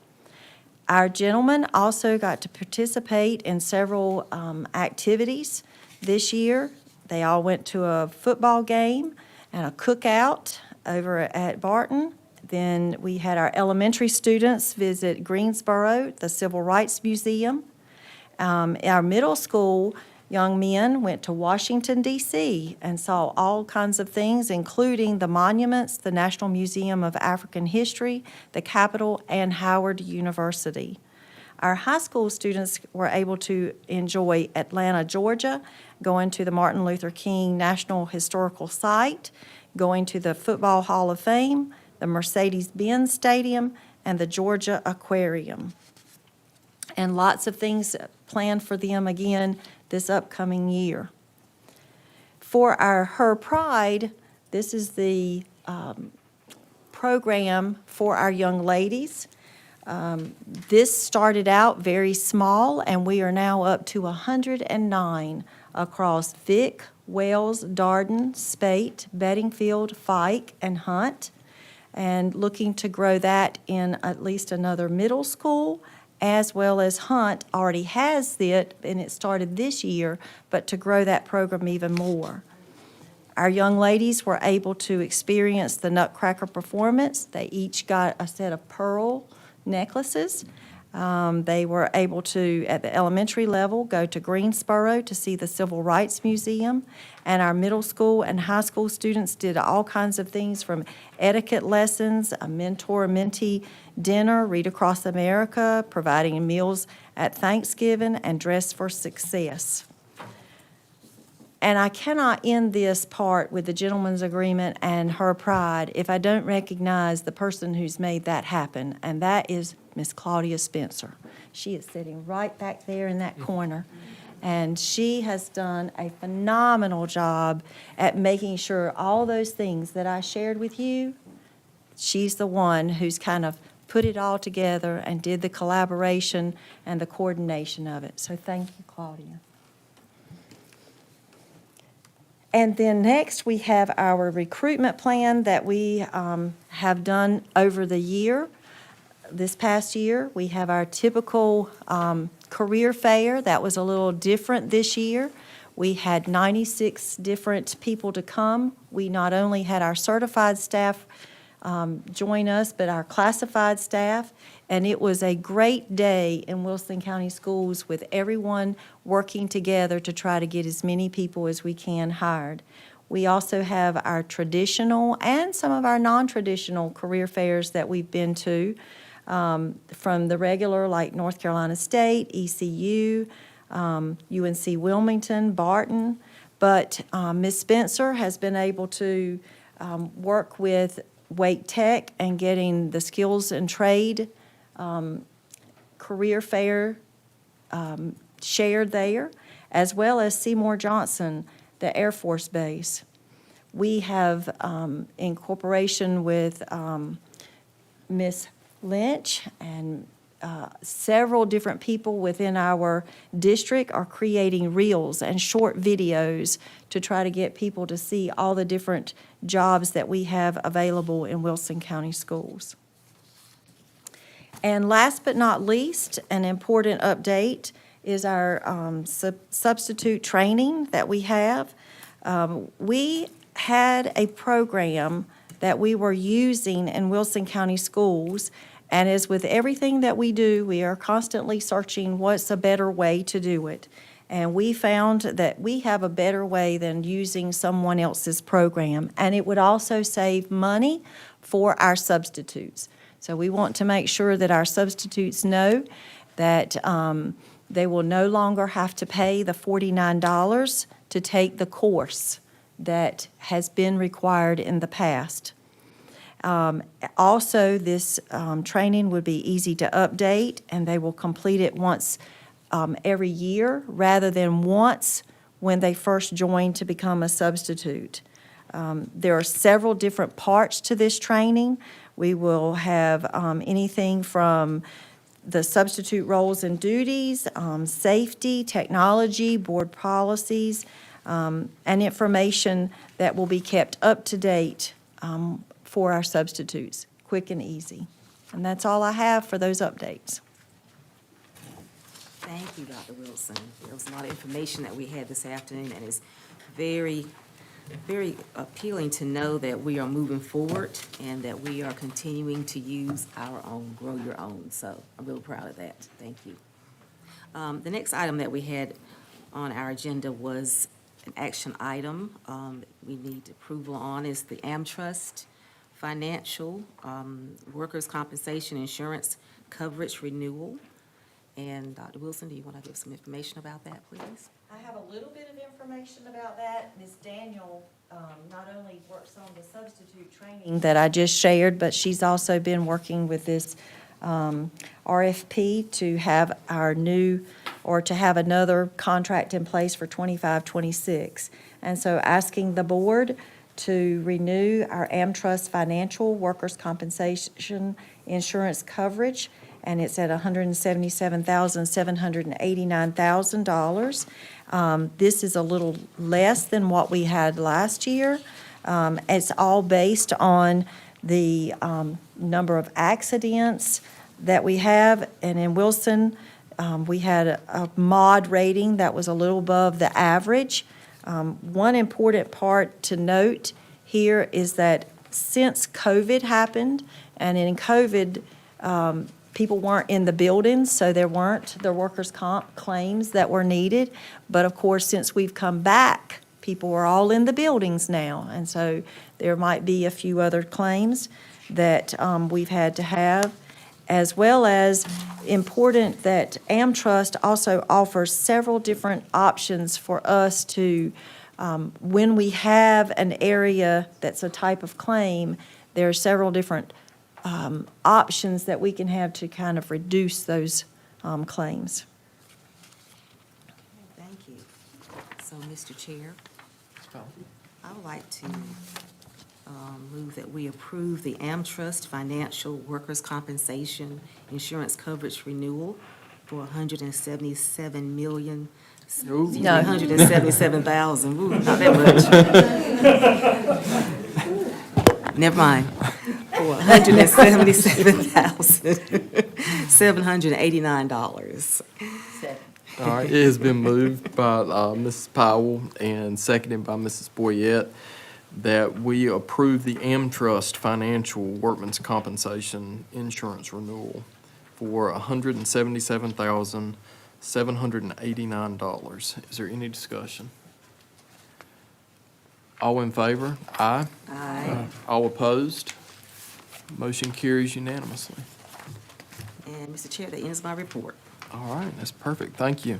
Our gentlemen also got to participate in several activities this year. They all went to a football game and a cookout over at Barton. Then we had our elementary students visit Greensboro, the Civil Rights Museum. Our middle school young men went to Washington, D.C. and saw all kinds of things, including the monuments, the National Museum of African History, the Capitol, and Howard University. Our high school students were able to enjoy Atlanta, Georgia, going to the Martin Luther King National Historical Site, going to the Football Hall of Fame, the Mercedes-Benz Stadium, and the Georgia Aquarium. And lots of things planned for them again this upcoming year. For our Her Pride, this is the program for our young ladies. This started out very small, and we are now up to 109 across Vic, Wells, Darden, Spate, Beddingfield, Fike, and Hunt, and looking to grow that in at least another middle school, as well as Hunt already has it, and it started this year, but to grow that program even more. Our young ladies were able to experience the Nutcracker performance. They each got a set of pearl necklaces. They were able to, at the elementary level, go to Greensboro to see the Civil Rights Museum. And our middle school and high school students did all kinds of things, from etiquette lessons, a mentor-mentee dinner, Read Across America, providing meals at Thanksgiving, and Dress for Success. And I cannot end this part with the gentleman's agreement and Her Pride if I don't recognize the person who's made that happen, and that is Miss Claudia Spencer. She is sitting right back there in that corner, and she has done a phenomenal job at making sure all those things that I shared with you, she's the one who's kind of put it all together and did the collaboration and the coordination of it. So thank you, Claudia. And then next, we have our recruitment plan that we have done over the year. This past year, we have our typical career fair. That was a little different this year. We had 96 different people to come. We not only had our certified staff join us, but our classified staff. And it was a great day in Wilson County Schools with everyone working together to try to get as many people as we can hired. We also have our traditional and some of our non-traditional career fairs that we've been to, from the regular like North Carolina State, ECU, UNC Wilmington, Barton. But Ms. Spencer has been able to work with Wake Tech and getting the skills and trade career fair shared there, as well as Seymour Johnson, the Air Force Base. We have, in cooperation with Ms. Lynch and several different people within our district, are creating reels and short videos to try to get people to see all the different jobs that we have available in Wilson County Schools. And last but not least, an important update is our substitute training that we have. We had a program that we were using in Wilson County Schools, and as with everything that we do, we are constantly searching what's a better way to do it. And we found that we have a better way than using someone else's program, and it would also save money for our substitutes. So we want to make sure that our substitutes know that they will no longer have to pay the $49 to take the course. that has been required in the past. Also, this training would be easy to update, and they will complete it once every year rather than once when they first join to become a substitute. There are several different parts to this training. We will have anything from the substitute roles and duties, safety, technology, board policies, and information that will be kept up to date for our substitutes, quick and easy. And that's all I have for those updates. Thank you, Dr. Wilson. There was a lot of information that we had this afternoon, and it's very, very appealing to know that we are moving forward and that we are continuing to use our own, grow your own. So I'm really proud of that. Thank you. The next item that we had on our agenda was an action item we need approval on is the Amtrust Financial Workers' Compensation Insurance Coverage Renewal. And Dr. Wilson, do you want to give some information about that, please? I have a little bit of information about that. Ms. Daniel not only works on the substitute training that I just shared, but she's also been working with this RFP to have our new, or to have another contract in place for 25-26. And so asking the board to renew our Amtrust Financial Workers' Compensation Insurance coverage, and it's at $177,789,000. This is a little less than what we had last year. It's all based on the number of accidents that we have, and in Wilson, we had a mod rating that was a little above the average. One important part to note here is that since COVID happened, and in COVID, people weren't in the buildings, so there weren't the workers' comp claims that were needed. But of course, since we've come back, people are all in the buildings now, and so there might be a few other claims that we've had to have, as well as important that Amtrust also offers several different options for us to, when we have an area that's a type of claim, there are several different options that we can have to kind of reduce those claims. Thank you. So, Mr. Chair, I would like to move that we approve the Amtrust Financial Workers' Compensation Insurance Coverage Renewal for $177,000,000. No. $177,000, ooh, not that much. Never mind. For $177,789. All right, it has been moved by Mrs. Powell and seconded by Mrs. Boyette that we approve the Amtrust Financial Workman's Compensation Insurance Renewal for $177,789. Is there any discussion? All in favor? Aye. Aye. All opposed? Motion carries unanimously. And, Mr. Chair, that ends my report. All right, that's perfect. Thank you.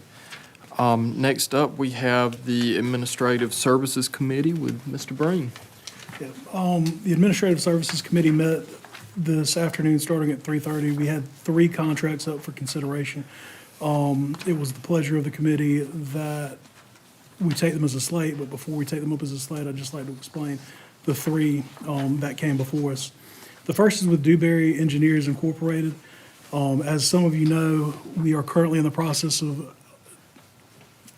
Next up, we have the Administrative Services Committee with Mr. Breen. Yeah, the Administrative Services Committee met this afternoon, starting at 3:30. We had 3 contracts up for consideration. It was the pleasure of the committee that we take them as a slate, but before we take them up as a slate, I'd just like to explain the 3 that came before us. The first is with Dewberry Engineers Incorporated. As some of you know, we are currently in the process of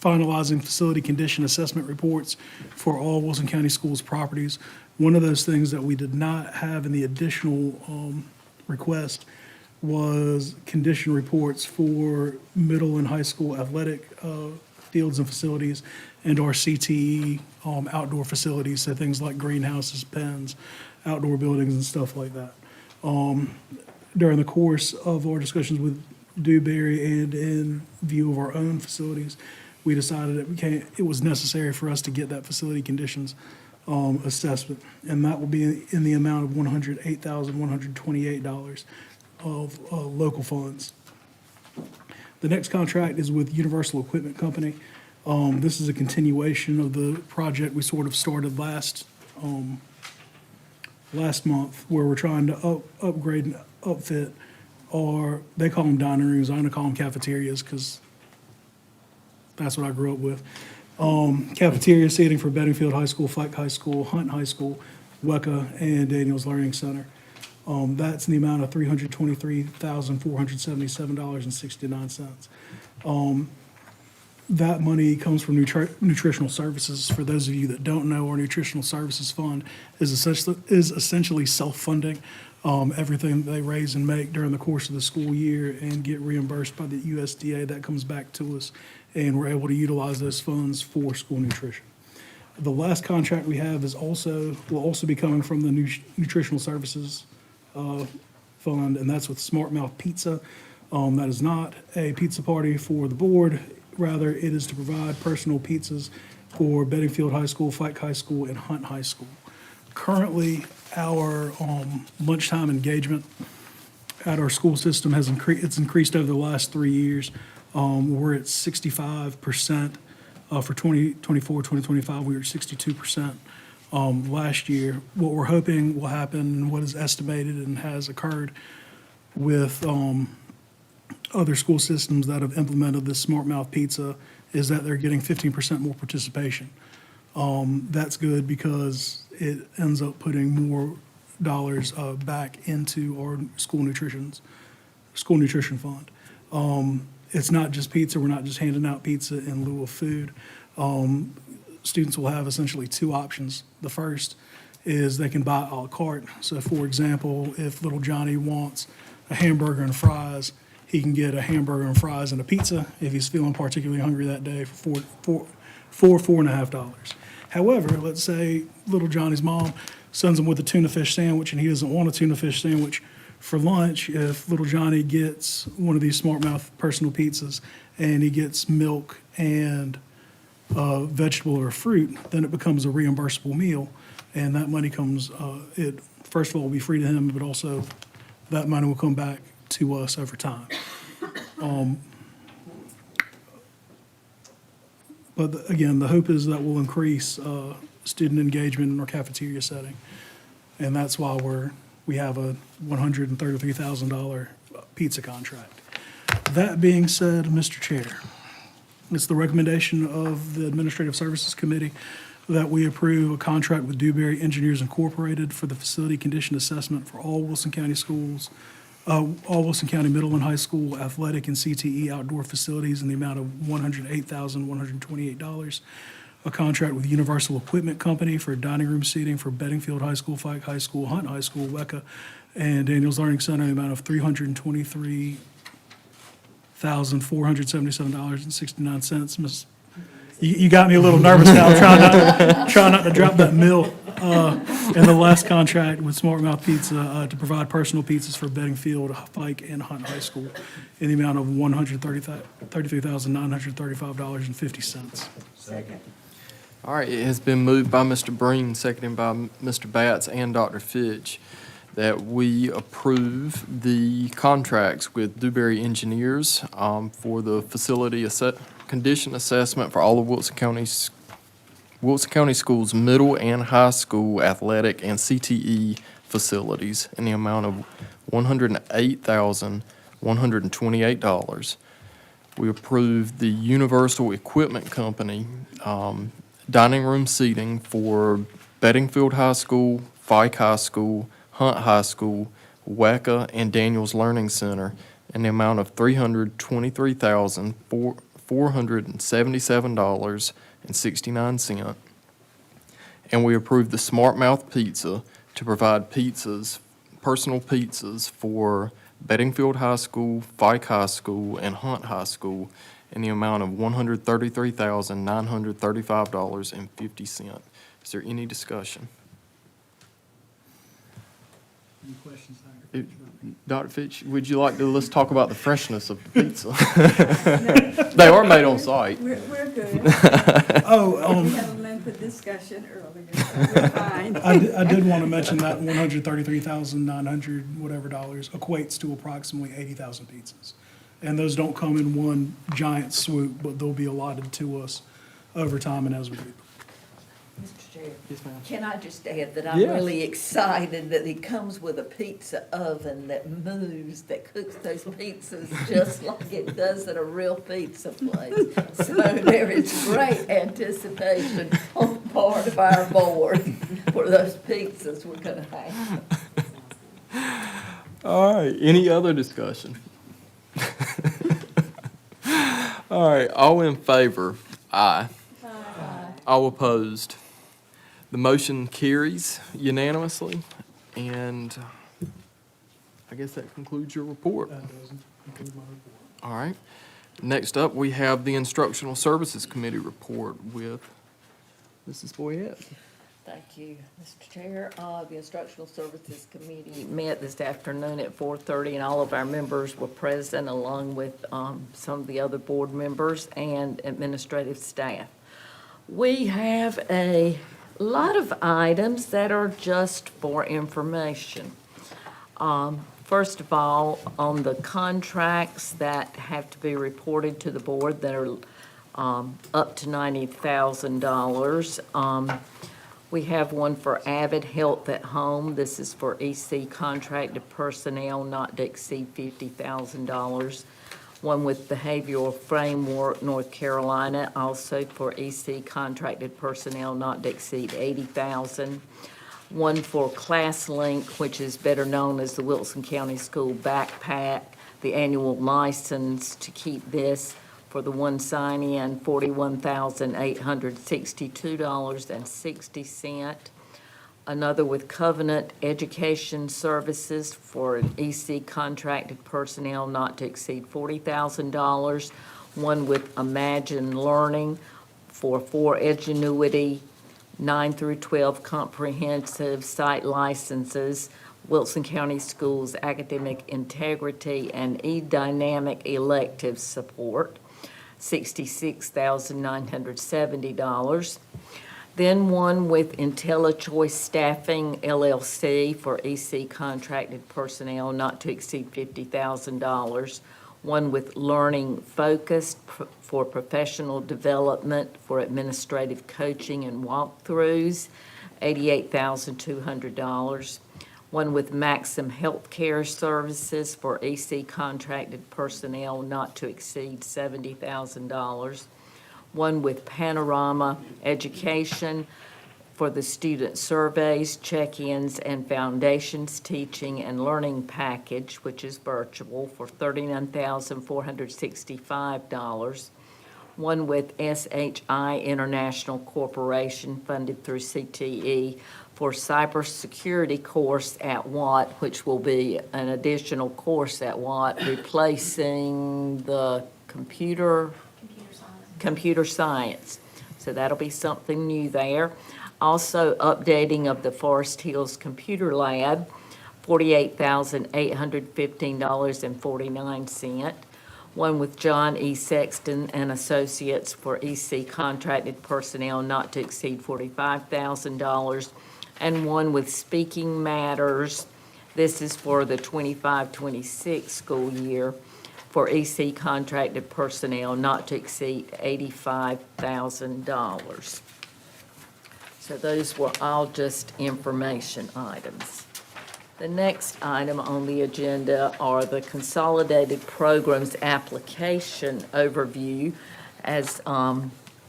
finalizing facility condition assessment reports for all Wilson County Schools properties. One of those things that we did not have in the additional request was condition reports for middle and high school athletic fields and facilities and our CTE outdoor facilities, so things like greenhouses, pens, outdoor buildings and stuff like that. During the course of our discussions with Dewberry and in view of our own facilities, we decided it was necessary for us to get that facility conditions assessment, and that will be in the amount of $108,128 of local funds. The next contract is with Universal Equipment Company. This is a continuation of the project we sort of started last month, where we're trying to upgrade and upfit our, they call them dining rooms, I'm gonna call them cafeterias, because that's what I grew up with. Cafeteria seating for Bedingfield High School, Fike High School, Hunt High School, WECA, and Daniels Learning Center. That's in the amount of $323,477.69. That money comes from nutritional services. For those of you that don't know, our nutritional services fund is essentially self-funding everything they raise and make during the course of the school year and get reimbursed by the USDA. That comes back to us, and we're able to utilize those funds for school nutrition. The last contract we have will also be coming from the nutritional services fund, and that's with Smart Mouth Pizza. That is not a pizza party for the board. Rather, it is to provide personal pizzas for Bedingfield High School, Fike High School, and Hunt High School. Currently, our lunchtime engagement at our school system has increased over the last 3 years. We're at 65%. For 2024, 2025, we were at 62%. Last year, what we're hoping will happen, what is estimated and has occurred with other school systems that have implemented this Smart Mouth Pizza, is that they're getting 15% more participation. That's good because it ends up putting more dollars back into our school nutrition fund. It's not just pizza. We're not just handing out pizza in lieu of food. Students will have essentially two options. The first is they can buy a la carte. So for example, if little Johnny wants a hamburger and fries, he can get a hamburger and fries and a pizza if he's feeling particularly hungry that day for $4.50. However, let's say little Johnny's mom sends him with a tuna fish sandwich and he doesn't want a tuna fish sandwich for lunch. If little Johnny gets one of these Smart Mouth personal pizzas and he gets milk and vegetable or fruit, then it becomes a reimbursable meal, and that money comes, it first of all will be free to him, but also that money will come back to us over time. But again, the hope is that we'll increase student engagement in our cafeteria setting, and that's why we have a $133,000 pizza contract. That being said, Mr. Chair, it's the recommendation of the Administrative Services Committee that we approve a contract with Dewberry Engineers Incorporated for the facility condition assessment for all Wilson County schools, all Wilson County Middle and High School athletic and CTE outdoor facilities in the amount of $108,128. A contract with Universal Equipment Company for dining room seating for Bedingfield High School, Fike High School, Hunt High School, WECA, and Daniels Learning Center in the amount of $323,477.69. You got me a little nervous now. I'm trying not to drop that mill. And the last contract with Smart Mouth Pizza to provide personal pizzas for Bedingfield, Fike, and Hunt High School in the amount of $133,935.50. Second. All right, it has been moved by Mr. Breen, seconded by Mr. Batts and Dr. Fitch, that we approve the contracts with Dewberry Engineers for the facility condition assessment for all of Wilson County Schools middle and high school athletic and CTE facilities in the amount of $108,128. We approve the Universal Equipment Company dining room seating for Bedingfield High School, Fike High School, Hunt High School, WECA, and Daniels Learning Center in the amount of $323,477.69. And we approve the Smart Mouth Pizza to provide personal pizzas for Bedingfield High School, Fike High School, and Hunt High School in the amount of $133,935.50. Is there any discussion? Any questions? Dr. Fitch, would you like to, let's talk about the freshness of the pizza. They are made on site. We're good. Oh, We had a lengthy discussion earlier, so we're fine. I did want to mention that $133,900 whatever dollars equates to approximately 80,000 pizzas. And those don't come in one giant swoop, but they'll be allotted to us over time and as we do. Mr. Chair. Yes, ma'am. Can I just add that I'm Yes. really excited that it comes with a pizza oven that moves, that cooks those pizzas just like it does at a real pizza place. So there is great anticipation on the part of our board for those pizzas we're gonna have. All right, any other discussion? All right, all in favor? Aye. All opposed? The motion carries unanimously, and I guess that concludes your report. That doesn't conclude my report. All right. Next up, we have the Instructional Services Committee report with Mrs. Boyette. Thank you, Mr. Chair. The Instructional Services Committee met this afternoon at 4:30, and all of our members were present, along with some of the other board members and administrative staff. We have a lot of items that are just for information. First of all, on the contracts that have to be reported to the board that are up to $90,000. We have one for Avid Health at Home. This is for EC contracted personnel not to exceed $50,000. One with Behavioral Framework, North Carolina, also for EC contracted personnel not to exceed $80,000. One for ClassLink, which is better known as the Wilson County School Backpack, the annual license to keep this for the one sign-in, $41,862.60. Another with Covenant Education Services for an EC contracted personnel not to exceed $40,000. One with Imagine Learning for 4 Edgenuity 9 through 12 comprehensive site licenses, Wilson County Schools Academic Integrity and E-Dynamic Elective Support, $66,970. Then one with IntelliChoice Staffing LLC for EC contracted personnel not to exceed $50,000. One with Learning Focused for professional development for administrative coaching and walkthroughs, $88,200. One with Maxim Healthcare Services for EC contracted personnel not to exceed $70,000. One with Panorama Education for the student surveys, check-ins, and foundations teaching and learning package, which is virtual, for $39,465. One with SHI International Corporation, funded through CTE, for cybersecurity course at Watt, which will be an additional course at Watt, replacing the computer science. So that'll be something new there. Also, updating of the Forest Hills Computer Lab, $48,815.49. One with John E. Sexton and Associates for EC contracted personnel not to exceed $45,000. And one with Speaking Matters. This is for the 25-26 school year for EC contracted personnel not to exceed $85,000. So those were all just information items. The next item on the agenda are the Consolidated Programs Application Overview. As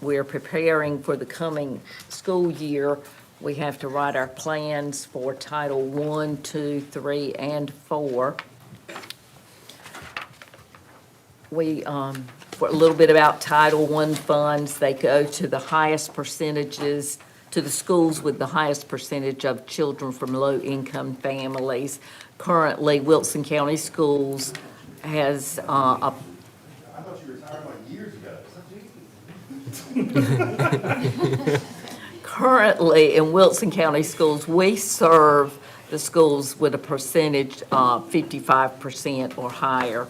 we're preparing for the coming school year, we have to write our plans for Title I, II, III, and IV. For a little bit about Title I funds, they go to the highest percentages, to the schools with the highest percentage of children from low-income families. Currently, Wilson County Schools has I thought you retired like years ago. Currently, in Wilson County Schools, we serve the schools with a percentage of 55% or higher.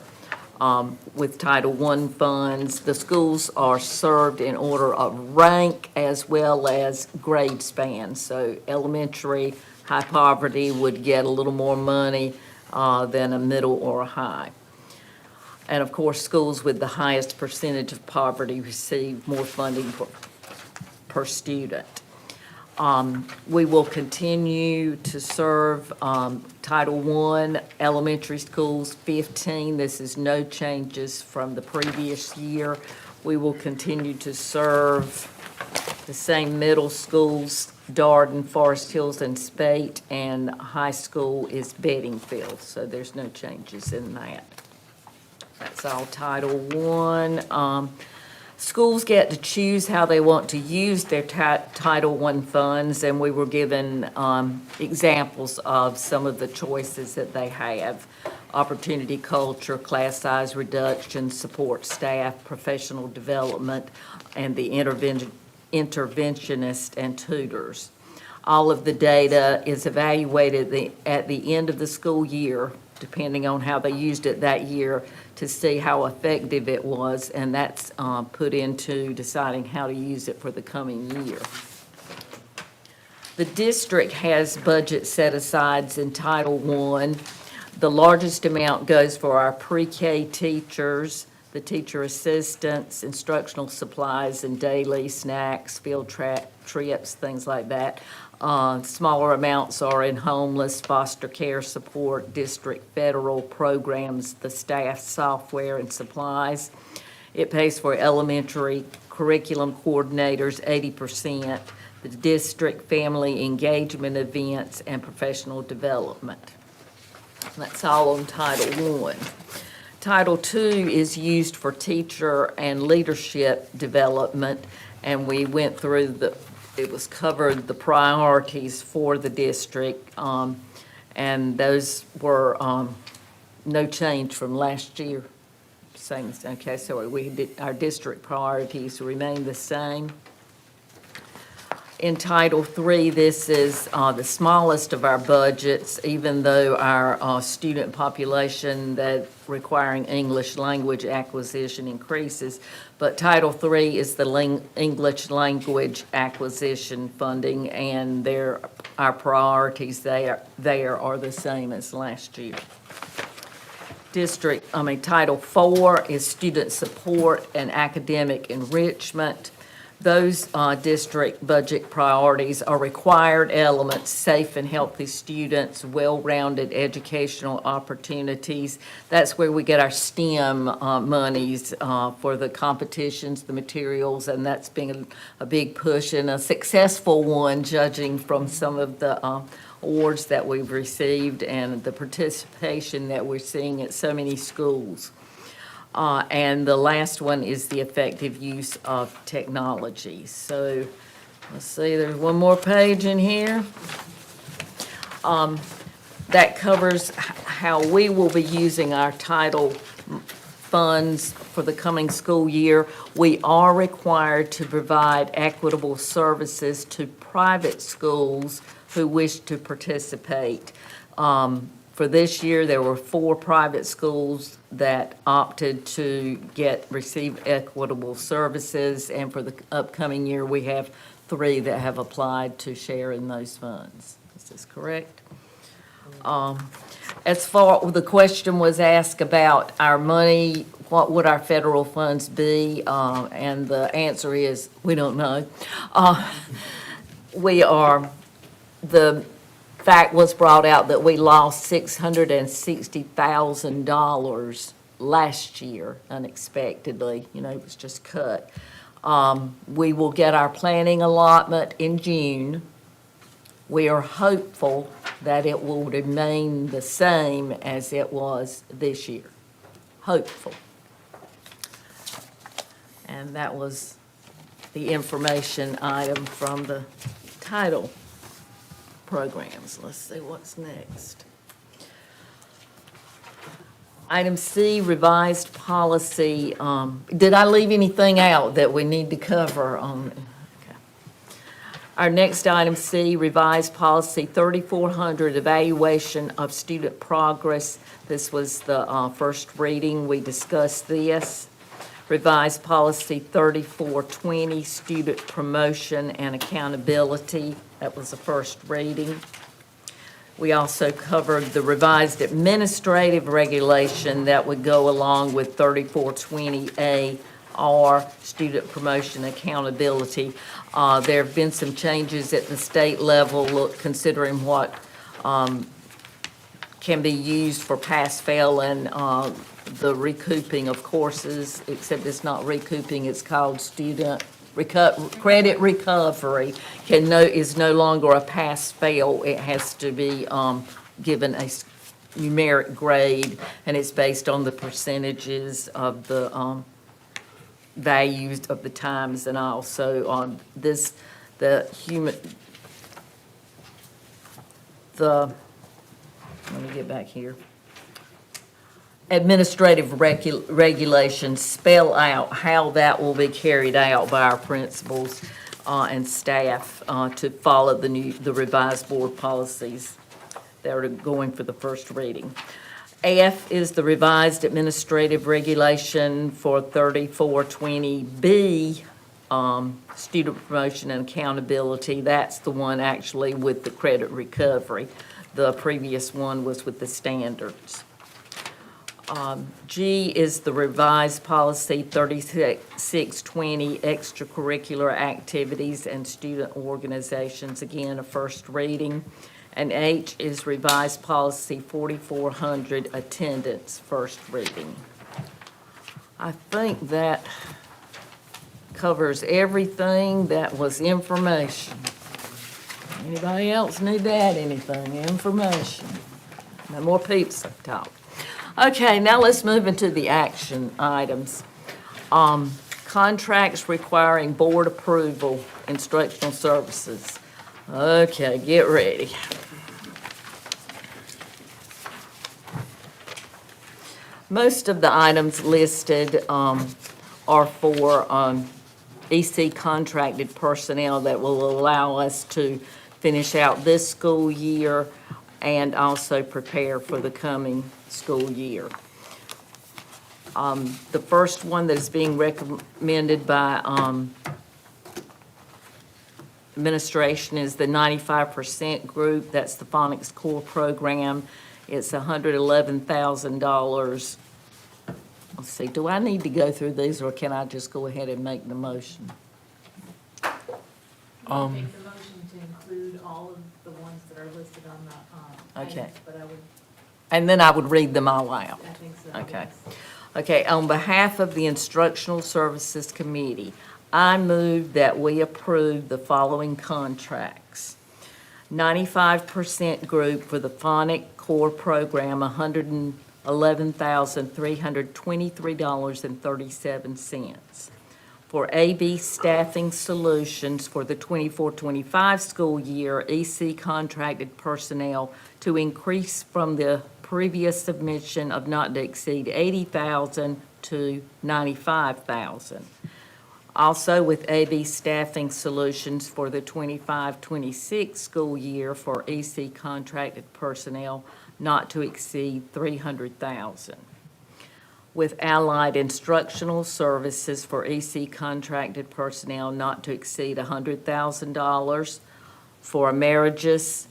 With Title I funds, the schools are served in order of rank as well as grade span. So elementary, high poverty would get a little more money than a middle or a high. And of course, schools with the highest percentage of poverty receive more funding per student. We will continue to serve Title I elementary schools 15. This is no changes from the previous year. We will continue to serve the same middle schools, Darden, Forest Hills, and Spate, and high school is Bedingfield, so there's no changes in that. That's all Title I. Schools get to choose how they want to use their Title I funds, and we were given examples of some of the choices that they have. Opportunity culture, class size reduction, support staff, professional development, and the interventionist and tutors. All of the data is evaluated at the end of the school year, depending on how they used it that year, to see how effective it was, and that's put into deciding how to use it for the coming year. The district has budget set-asides in Title I. The largest amount goes for our pre-K teachers, the teacher assistants, instructional supplies, and daily snacks, field trips, things like that. Smaller amounts are in homeless, foster care support, district federal programs, the staff software and supplies. It pays for elementary curriculum coordinators 80%, the district family engagement events, and professional development. That's all on Title I. Title II is used for teacher and leadership development, and we went through it was covered the priorities for the district, and those were no change from last year. Same, okay, so our district priorities remain the same. In Title III, this is the smallest of our budgets, even though our student population that requiring English language acquisition increases. But Title III is the English language acquisition funding, and our priorities there are the same as last year. Title IV is student support and academic enrichment. Those district budget priorities are required elements: safe and healthy students, well-rounded educational opportunities. That's where we get our STEM monies for the competitions, the materials, and that's been a big push and a successful one, judging from some of the awards that we've received and the participation that we're seeing at so many schools. And the last one is the effective use of technology. So, let's see, there's one more page in here. That covers how we will be using our title funds for the coming school year. We are required to provide equitable services to private schools who wish to participate. For this year, there were 4 private schools that opted to receive equitable services, and for the upcoming year, we have 3 that have applied to share in those funds. Is this correct? As far, the question was asked about our money, what would our federal funds be? And the answer is, we don't know. The fact was brought out that we lost $660,000 last year unexpectedly. It was just cut. We will get our planning allotment in June. We are hopeful that it will remain the same as it was this year. Hopeful. And that was the information item from the title programs. Let's see what's next. Item C, revised policy. Did I leave anything out that we need to cover on? Okay. Our next item C, revised policy 3400, evaluation of student progress. This was the first reading. We discussed this. Revised policy 3420, student promotion and accountability. That was the first reading. We also covered the revised administrative regulation that would go along with 3420A, R, student promotion accountability. There have been some changes at the state level, considering what can be used for pass-fail and the recouping of courses, except it's not recouping, it's called student credit recovery, is no longer a pass-fail. It has to be given a numeric grade, and it's based on the percentages of the values of the times, and also on this, let me get back here. Administrative regulations spell out how that will be carried out by our principals and staff to follow the revised board policies that are going for the first reading. F is the revised administrative regulation for 3420B, student promotion and accountability. That's the one actually with the credit recovery. The previous one was with the standards. G is the revised policy 3620, extracurricular activities and student organizations, again, a first reading. And H is revised policy 4400, attendance, first reading. I think that covers everything that was information. Anybody else need to add anything? Information. No more peeps talk. Okay, now let's move into the action items. Contracts requiring board approval, instructional services. Okay, get ready. Most of the items listed are for EC contracted personnel that will allow us to finish out this school year and also prepare for the coming school year. The first one that is being recommended by administration is the 95% group. That's the Phonics Core Program. It's $111,000. Let's see, do I need to go through these, or can I just go ahead and make the motion? Make the motion to include all of the ones that are listed on the, Okay. items, but I would, And then I would read them all out. I think so. Okay. yes. Okay, on behalf of the Instructional Services Committee, I move that we approve the following contracts. 95% group for the Phonic Core Program, $111,323.37. For AB Staffing Solutions for the 24-25 school year, EC contracted personnel to increase from the previous submission of not to exceed $80,000 to $95,000. Also with AB Staffing Solutions for the 25-26 school year for EC contracted personnel not to exceed $300,000. With Allied Instructional Services for EC contracted personnel not to exceed $100,000. For Amerigis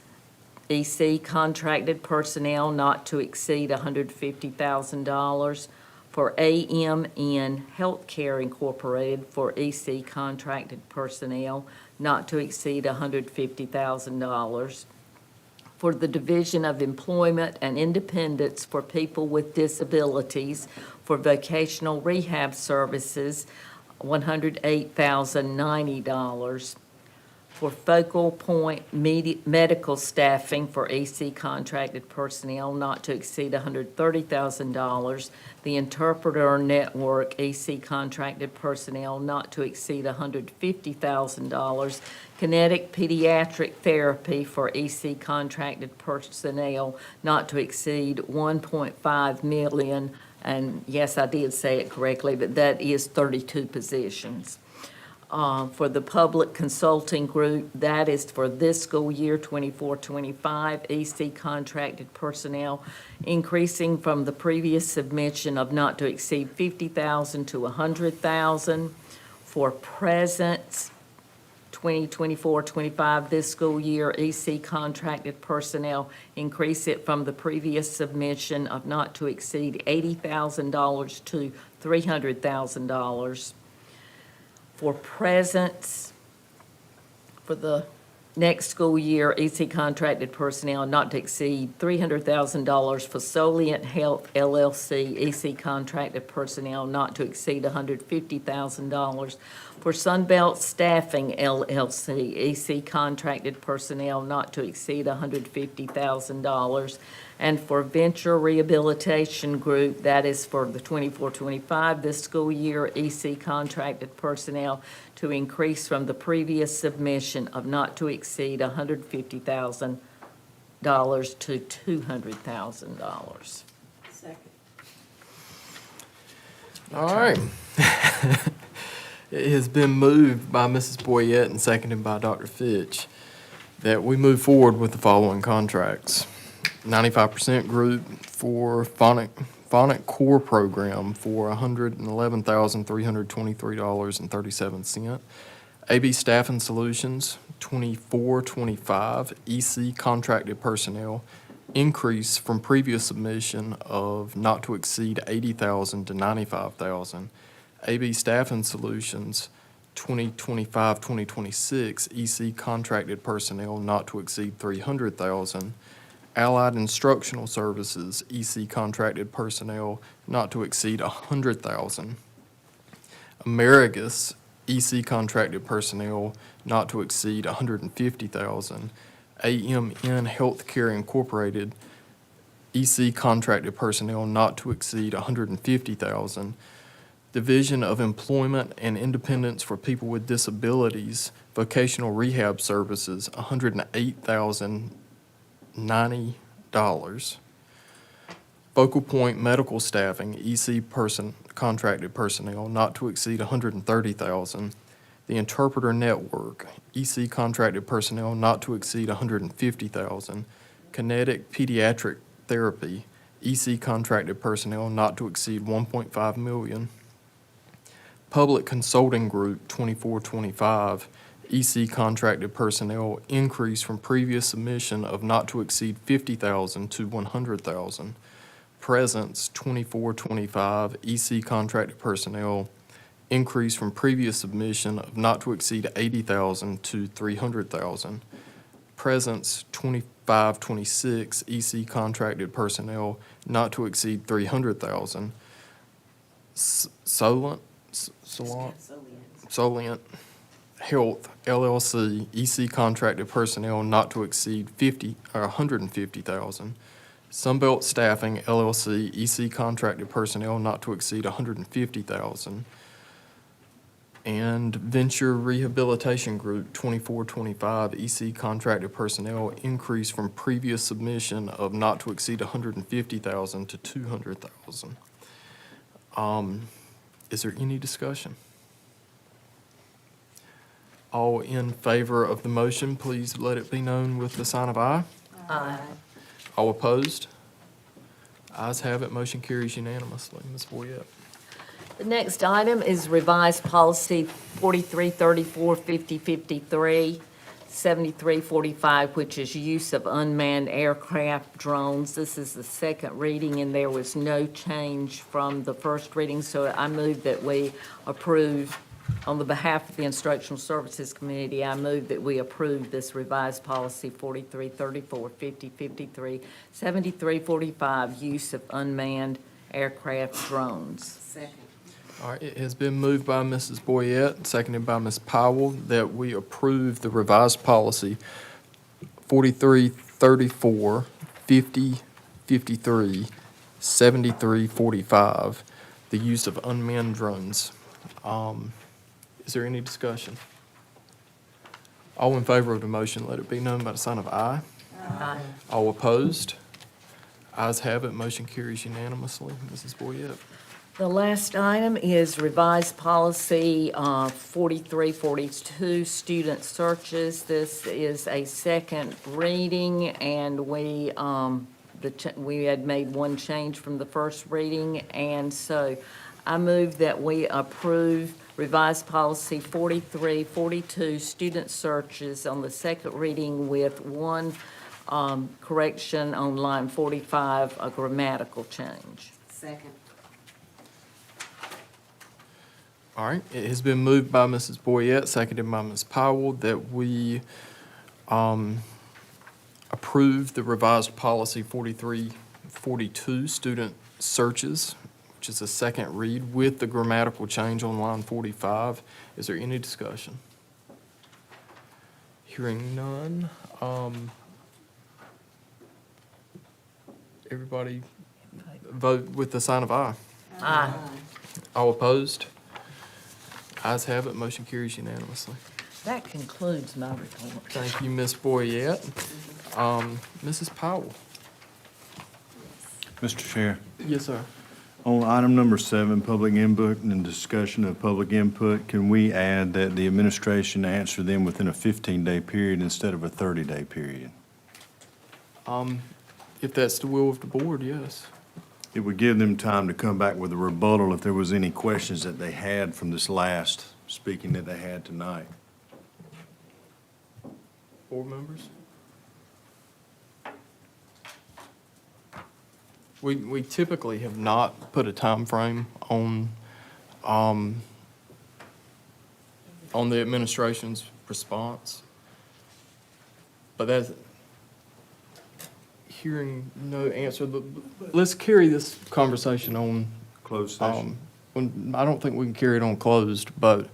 EC contracted personnel not to exceed $150,000. For AMN Healthcare Incorporated for EC contracted personnel not to exceed $150,000. For the Division of Employment and Independence for People with Disabilities for Vocational Rehab Services, $108,090. For Focal Point Medical Staffing for EC contracted personnel not to exceed $130,000. The Interpreter Network EC contracted personnel not to exceed $150,000. Kinetic Pediatric Therapy for EC contracted personnel not to exceed $1.5 million. And yes, I did say it correctly, but that is 32 positions. For the Public Consulting Group, that is for this school year, 24-25, EC contracted personnel, increasing from the previous submission of not to exceed $50,000 to $100,000. For Presence 2024-25, this school year, EC contracted personnel, increase it from the previous submission of not to exceed $80,000 to $300,000. For presence, for the next school year, EC contracted personnel not to exceed $300,000 for Solient Health LLC, EC contracted personnel not to exceed $150,000 for Sunbelt Staffing LLC, EC contracted personnel not to exceed $150,000. And for Venture Rehabilitation Group, that is for the 24-25, this school year, EC contracted personnel to increase from the previous submission of not to exceed $150,000 to $200,000. Second. All right. It has been moved by Mrs. Boyette and seconded by Dr. Fitch that we move forward with the following contracts. 95% group for phonic core program for $111,323.37. AB Staffing Solutions, 24-25 EC contracted personnel, increase from previous submission of not to exceed $80,000 to $95,000. AB Staffing Solutions, 2025-2026 EC contracted personnel not to exceed $300,000. Allied Instructional Services, EC contracted personnel not to exceed $100,000. Amerigus, EC contracted personnel not to exceed $150,000. AMN Healthcare Incorporated, EC contracted personnel not to exceed $150,000. Division of Employment and Independence for People with Disabilities, Vocational Rehab Services, $108,090. Focal Point Medical Staffing, EC contracted personnel not to exceed $130,000. The Interpreter Network, EC contracted personnel not to exceed $150,000. Kinetic Pediatric Therapy, EC contracted personnel not to exceed $1.5 million. Public Consulting Group, 24-25, EC contracted personnel increase from previous submission of not to exceed $50,000 to $100,000. Presence, 24-25, EC contracted personnel increase from previous submission of not to exceed $80,000 to $300,000. Presence, 25-26, EC contracted personnel not to exceed $300,000. Solient Health LLC, EC contracted personnel not to exceed $150,000. Sunbelt Staffing LLC, EC contracted personnel not to exceed $150,000. And Venture Rehabilitation Group, 24-25, EC contracted personnel increase from previous submission of not to exceed $150,000 to $200,000. Is there any discussion? All in favor of the motion, please let it be known with the sign of aye. Aye. All opposed? Ayes have it, motion carries unanimously. Ms. Boyette. The next item is revised policy 4334-5053, 7345, which is use of unmanned aircraft drones. This is the second reading, and there was no change from the first reading, so I move that we approve, on the behalf of the Instructional Services Committee, I move that we approve this revised policy 4334-5053, 7345, use of unmanned aircraft drones. Second. All right, it has been moved by Mrs. Boyette, seconded by Ms. Powell, that we approve the revised policy 4334, 5053, 7345, the use of unmanned drones. Is there any discussion? All in favor of the motion, let it be known by the sign of aye. Aye. All opposed? Ayes have it, motion carries unanimously. Mrs. Boyette. The last item is revised policy 4342, student searches. This is a second reading, and we had made one change from the first reading, and so I move that we approve revised policy 4342, student searches on the second reading with one correction on line 45, a grammatical change. Second. All right, it has been moved by Mrs. Boyette, seconded by Ms. Powell, that we approve the revised policy 4342, student searches, which is a second read with the grammatical change on line 45. Is there any discussion? Hearing none. Everybody vote with the sign of aye. Aye. All opposed? Ayes have it, motion carries unanimously. That concludes my report. Thank you, Ms. Boyette. Mrs. Powell? Mr. Chair, Yes, sir. on item number 7, public input and discussion of public input, can we add that the administration answer them within a 15-day period instead of a 30-day period? If that's the will of the board, yes. It would give them time to come back with a rebuttal if there was any questions that they had from this last speaking that they had tonight. Board members? We typically have not put a time frame on the administration's response. But that's, hearing no answer, let's carry this conversation on. Closed session. I don't think we can carry it on closed, but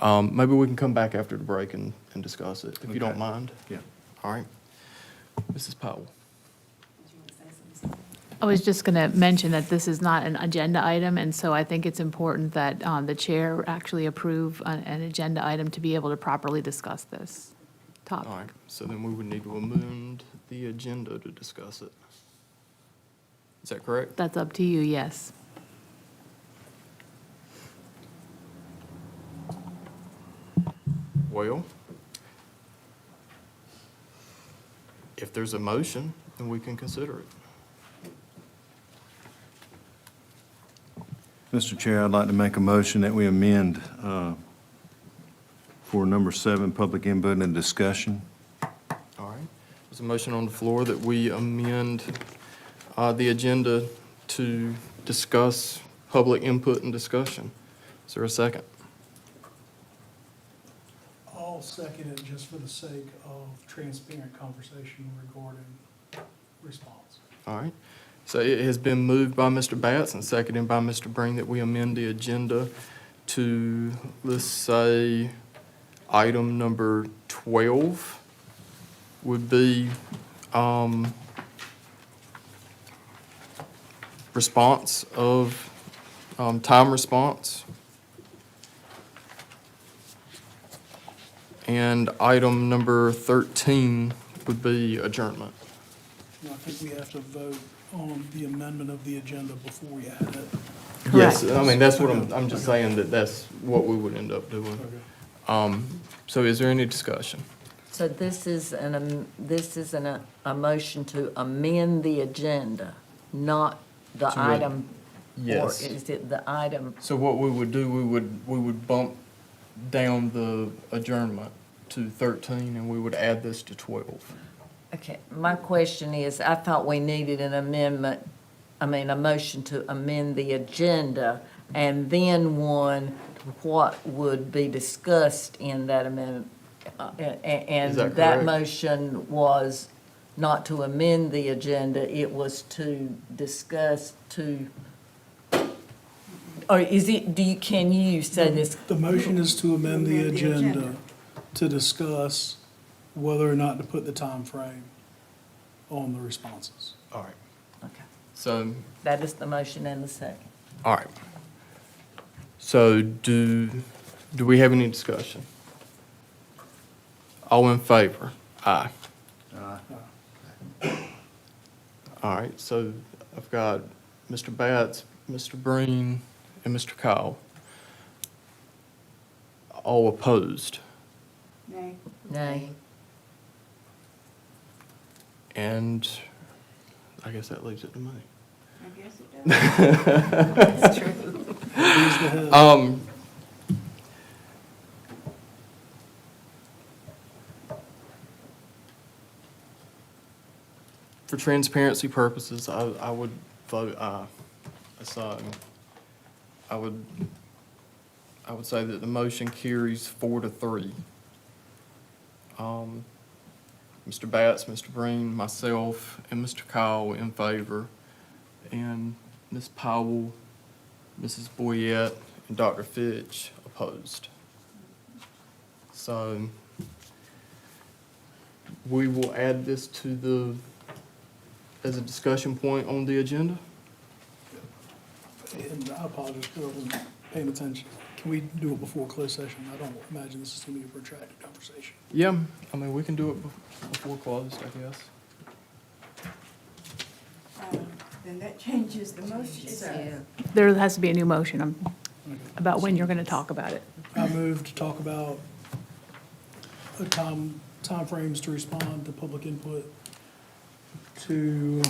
maybe we can come back after the break and discuss it, if you don't Okay. mind. Yeah. All right. Mrs. Powell? I was just going to mention that this is not an agenda item, and so I think it's important that the chair actually approve an agenda item to be able to properly discuss this topic. All right, so then we would need to amend the agenda to discuss it. Is that correct? That's up to you, yes. Well, if there's a motion, then we can consider it. Mr. Chair, I'd like to make a motion that we amend for number 7, public input and discussion. All right. There's a motion on the floor that we amend the agenda to discuss public input and discussion. Is there a second? I'll second it just for the sake of transparent conversation regarding response. All right. So it has been moved by Mr. Batts and seconded by Mr. Breen that we amend the agenda to, let's say, item number 12 would be response of, time response. And item number 13 would be adjournment. And I think we have to vote on the amendment of the agenda before we add it. Yes, Correct. I mean, that's what I'm just saying that that's what we would end up doing. So is there any discussion? So this is a motion to amend the agenda, not the To re- item? Yes. Or is it the item? So what we would do, we would bump down the adjournment to 13 and we would add this to 12. Okay, my question is, I thought we needed an amendment, a motion to amend the agenda, and then one, what would be discussed in that amendment. And Is that that correct? motion was not to amend the agenda, it was to discuss or is it, can you say this? The motion is to amend the agenda to discuss whether or not to put the time frame on the responses. All right. Okay, So, that is the motion and the second. all right. So do we have any discussion? All in favor? Aye. All right, so I've got Mr. Batts, Mr. Breen, and Mr. Kyle. All opposed. Nay. Nay. And I guess that leaves it to me. I guess it does. That's true. go ahead. For transparency purposes, I would vote aye. So I would say that the motion carries 4-3. Mr. Batts, Mr. Breen, myself, and Mr. Kyle in favor, and Ms. Powell, Mrs. Boyette, and Dr. Fitch opposed. So we will add this to as a discussion point on the agenda. And I apologize because I wasn't paying attention. Can we do it before closed session? I don't imagine this is going to be a protracted conversation. Yeah, I mean, we can do it before closed, I guess. Then that changes the motion. Yeah. There has to be a new motion about when you're going to talk about it. I move to talk about timeframes to respond to public input to,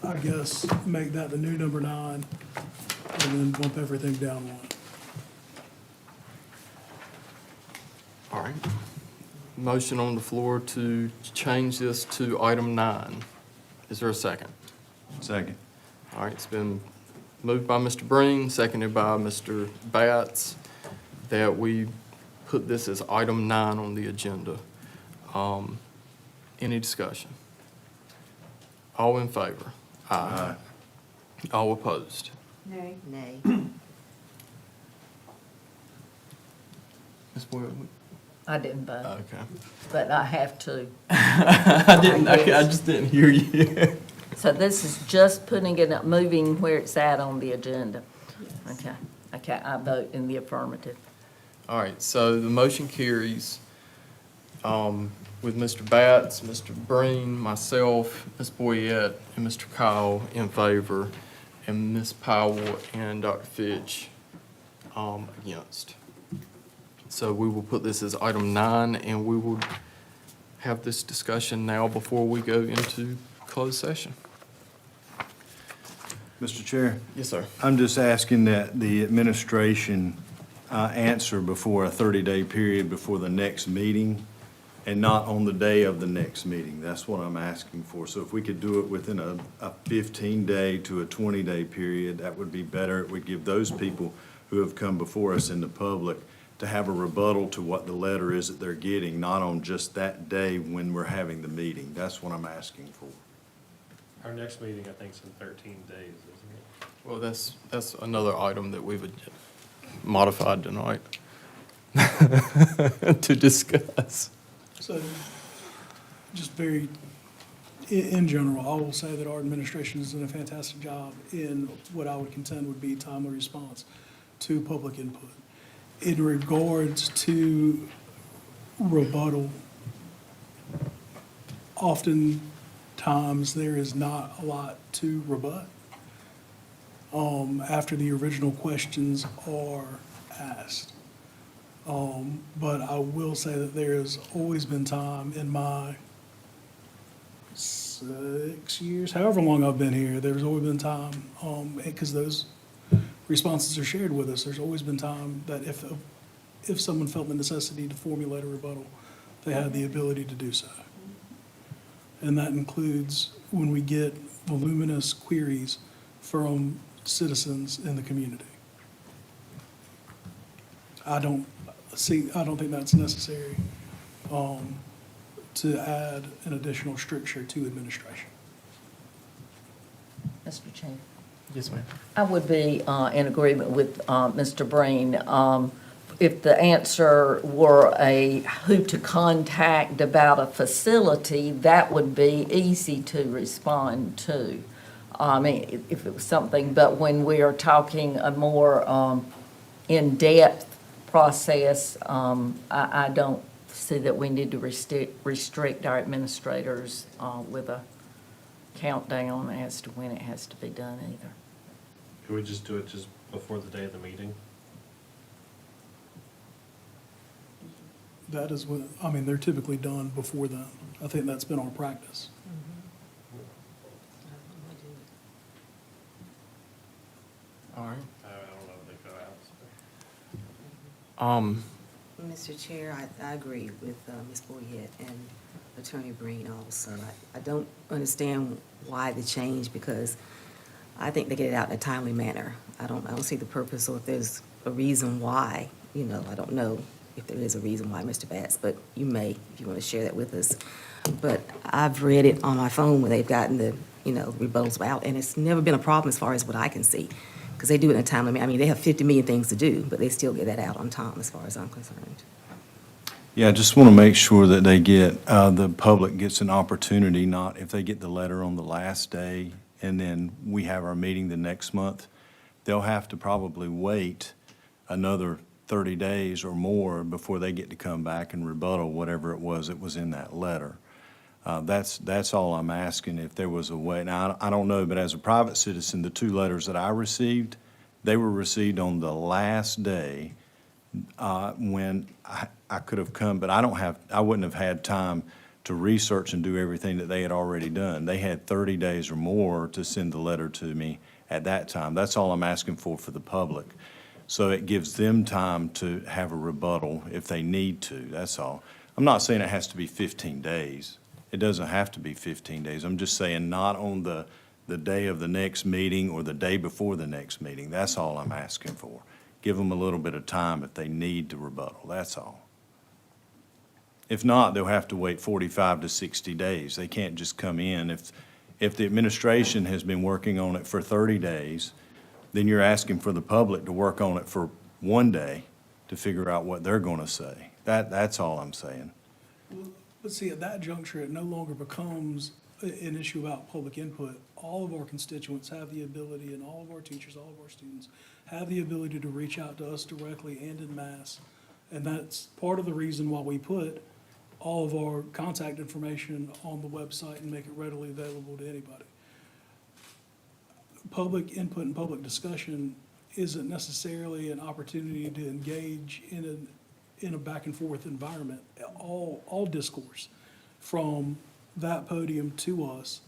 I guess, make that the new number 9 and then bump everything down 1. All right. Motion on the floor to change this to item 9. Is there a second? Second. All right, it's been moved by Mr. Breen, seconded by Mr. Batts, that we put this as item 9 on the agenda. Any discussion? All in favor? Aye. All opposed? Nay. Nay. Ms. Boyle? I didn't vote, Okay. but I have to. I just didn't hear you. So this is just putting it, moving where it's at on the agenda. Okay, I vote in the affirmative. All right, so the motion carries with Mr. Batts, Mr. Breen, myself, Ms. Boyette, and Mr. Kyle in favor, and Ms. Powell and Dr. Fitch against. So we will put this as item 9, and we will have this discussion now before we go into closed session. Mr. Chair? Yes, sir. I'm just asking that the administration answer before a 30-day period before the next meeting and not on the day of the next meeting. That's what I'm asking for. So if we could do it within a 15-day to a 20-day period, that would be better. It would give those people who have come before us in the public to have a rebuttal to what the letter is that they're getting, not on just that day when we're having the meeting. That's what I'm asking for. Our next meeting, I think, is in 13 days, isn't it? Well, that's another item that we've modified tonight to discuss. So, just very, in general, I will say that our administration has done a fantastic job in what I would contend would be timely response to public input. In regards to rebuttal, oftentimes there is not a lot to rebut after the original questions are asked. But I will say that there has always been time in my 6 years, however long I've been here, there's always been time, because those responses are shared with us. There's always been time that if someone felt the necessity to formulate a rebuttal, they had the ability to do so. And that includes when we get voluminous queries from citizens in the community. I don't think that's necessary to add an additional stricture to administration. Mr. Chair. Yes, ma'am. I would be in agreement with Mr. Breen. If the answer were a who to contact about a facility, that would be easy to respond to. I mean, if it was something, but when we are talking a more in-depth process, I don't see that we need to restrict our administrators with a countdown as to when it has to be done either. Can we just do it just before the day of the meeting? That is what, I mean, they're typically done before then. I think that's been our practice. All right. I Mr. Chair, I agree with Ms. Boyette and Attorney Breen also. I don't understand why the change, because I think they get it out in a timely manner. I don't see the purpose, or if there's a reason why, I don't know if there is a reason why, Mr. Batts, but you may, if you want to share that with us. But I've read it on my phone when they've gotten the, rebuttals out, and it's never been a problem as far as what I can see, because they do it in a timely manner. I mean, they have 50 million things to do, but they still get that out on time as far as I'm concerned. Yeah, I just want to make sure that they get, the public gets an opportunity, not if they get the letter on the last day and then we have our meeting the next month, they'll have to probably wait another 30 days or more before they get to come back and rebuttal whatever it was that was in that letter. That's all I'm asking, if there was a way. Now, I don't know, but as a private citizen, the 2 letters that I received, they were received on the last day when I could have come, but I wouldn't have had time to research and do everything that they had already done. They had 30 days or more to send the letter to me at that time. That's all I'm asking for the public. So it gives them time to have a rebuttal if they need to, that's all. I'm not saying it has to be 15 days. It doesn't have to be 15 days. I'm just saying not on the day of the next meeting or the day before the next meeting. That's all I'm asking for. Give them a little bit of time if they need to rebuttal, that's all. If not, they'll have to wait 45 to 60 days. They can't just come in. If the administration has been working on it for 30 days, then you're asking for the public to work on it for 1 day to figure out what they're going to say. That's all I'm saying. But see, at that juncture, it no longer becomes an issue about public input. All of our constituents have the ability, and all of our teachers, all of our students, have the ability to reach out to us directly and en masse. And that's part of the reason why we put all of our contact information on the website and make it readily available to anybody. Public input and public discussion isn't necessarily an opportunity to engage in a back and forth environment. All discourse from that podium to us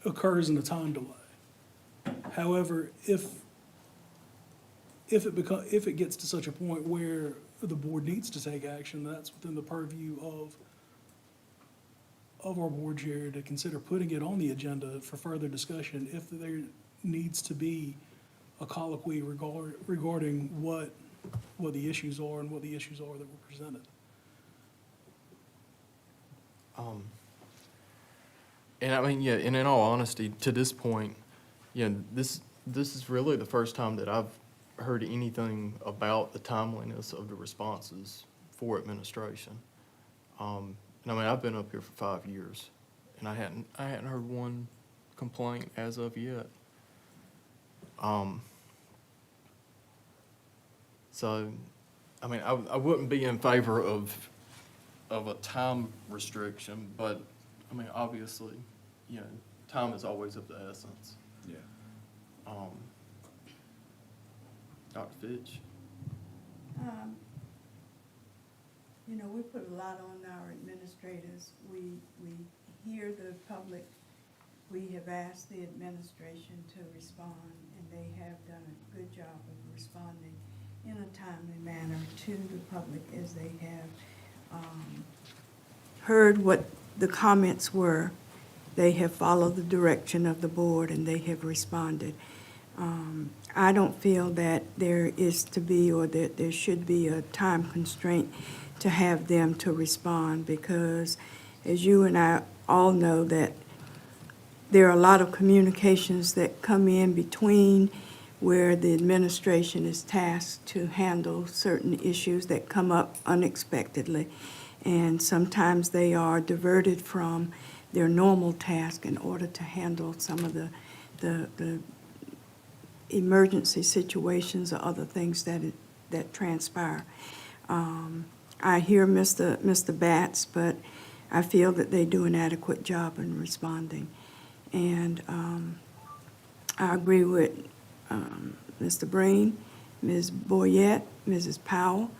occurs in a time delay. However, if it gets to such a point where the board needs to take action, that's within the purview of our board chair to consider putting it on the agenda for further discussion if there needs to be a colloquy regarding what the issues are and what the issues are that were presented. And I mean, yeah, and in all honesty, to this point, this is really the first time that I've heard anything about the timeliness of the responses for administration. And I mean, I've been up here for 5 years, and I hadn't heard one complaint as of yet. So, I mean, I wouldn't be in favor of a time restriction, but, I mean, obviously, time is always of the essence. Yeah. Dr. Fitch? We put a lot on our administrators. We hear the public. We have asked the administration to respond, and they have done a good job of responding in a timely manner to the public as they have heard what the comments were. They have followed the direction of the board, and they have responded. I don't feel that there is to be, or that there should be, a time constraint to have them to respond, because as you and I all know, that there are a lot of communications that come in between where the administration is tasked to handle certain issues that come up unexpectedly. And sometimes they are diverted from their normal task in order to handle some of the emergency situations or other things that transpire. I hear Mr. Batts, but I feel that they do an adequate job in responding. And I agree with Mr. Breen, Ms. Boyette, Mrs. Powell,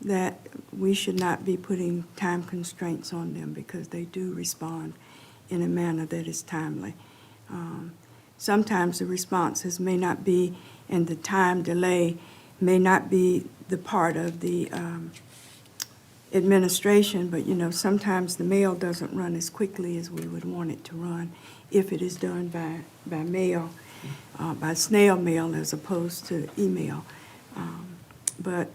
that we should not be putting time constraints on them because they do respond in a manner that is timely. Sometimes the responses may not be, and the time delay may not be the part of the administration, but sometimes the mail doesn't run as quickly as we would want it to run if it is done by mail, by snail mail as opposed to email. But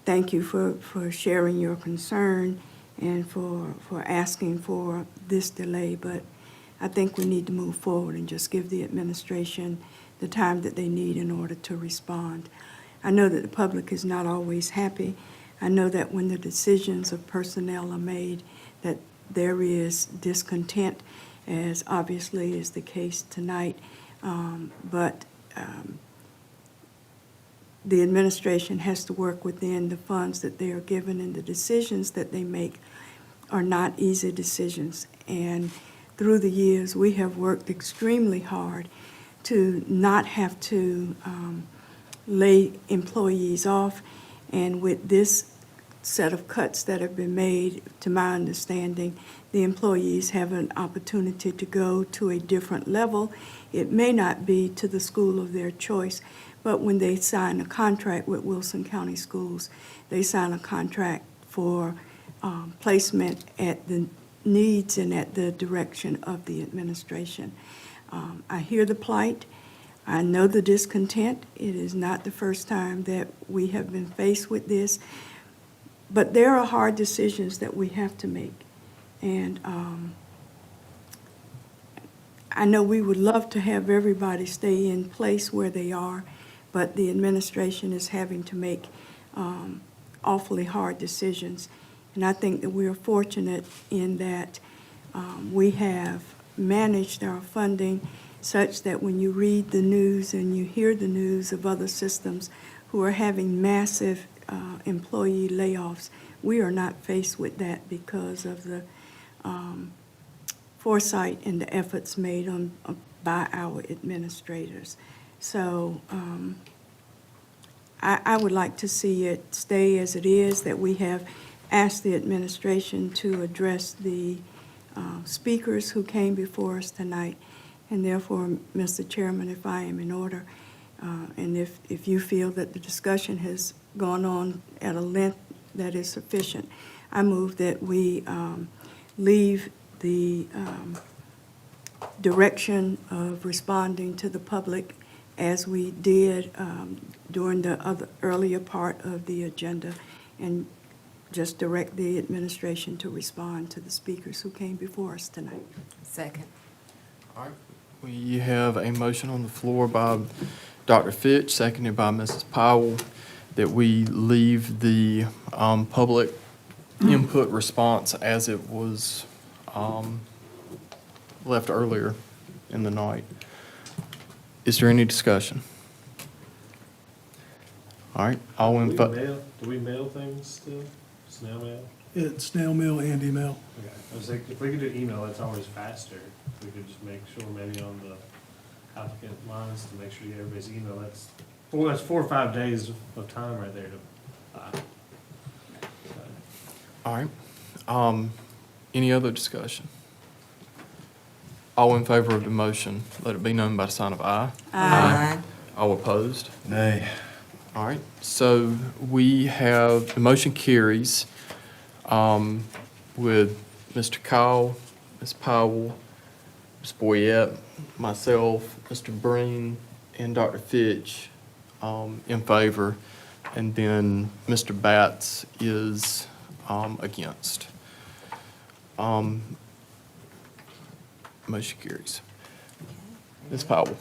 thank you for sharing your concern and for asking for this delay, but I think we need to move forward and just give the administration the time that they need in order to respond. I know that the public is not always happy. I know that when the decisions of personnel are made, that there is discontent, as obviously is the case tonight. But the administration has to work within the funds that they are given, and the decisions that they make are not easy decisions. And through the years, we have worked extremely hard to not have to lay employees off. And with this set of cuts that have been made, to my understanding, the employees have an opportunity to go to a different level. It may not be to the school of their choice, but when they sign a contract with Wilson County Schools, they sign a contract for placement at the needs and at the direction of the administration. I hear the plight. I know the discontent. It is not the first time that we have been faced with this, but there are hard decisions that we have to make. And I know we would love to have everybody stay in place where they are, but the administration is having to make awfully hard decisions. And I think that we are fortunate in that we have managed our funding such that when you read the news and you hear the news of other systems who are having massive employee layoffs, we are not faced with that because of the foresight and the efforts made by our administrators. So I would like to see it stay as it is, that we have asked the administration to address the speakers who came before us tonight. And therefore, Mr. Chairman, if I am in order, and if you feel that the discussion has gone on at a length that is sufficient, I move that we leave the direction of responding to the public as we did during the earlier part of the agenda, and just direct the administration to respond to the speakers who came before us tonight. Second. All right, we have a motion on the floor by Dr. Fitch, seconded by Mrs. Powell, that we leave the public input response as it was left earlier in the night. Is there any discussion? All right, all in favor? Do we mail things still? Snail mail? It's snail mail and email. Okay. I was like, if we could do email, that's always faster. If we could just make sure maybe on the applicant lines to make sure you get everybody's email, that's 4 or 5 days of time right there to All right. Any other discussion? All in favor of the motion, let it be known by the sign of aye. Aye. All opposed? Nay. All right, so we have, the motion carries with Mr. Kyle, Ms. Powell, Ms. Boyette, myself, Mr. Breen, and Dr. Fitch in favor, and then Mr. Batts is against. Motion carries. Ms. Powell.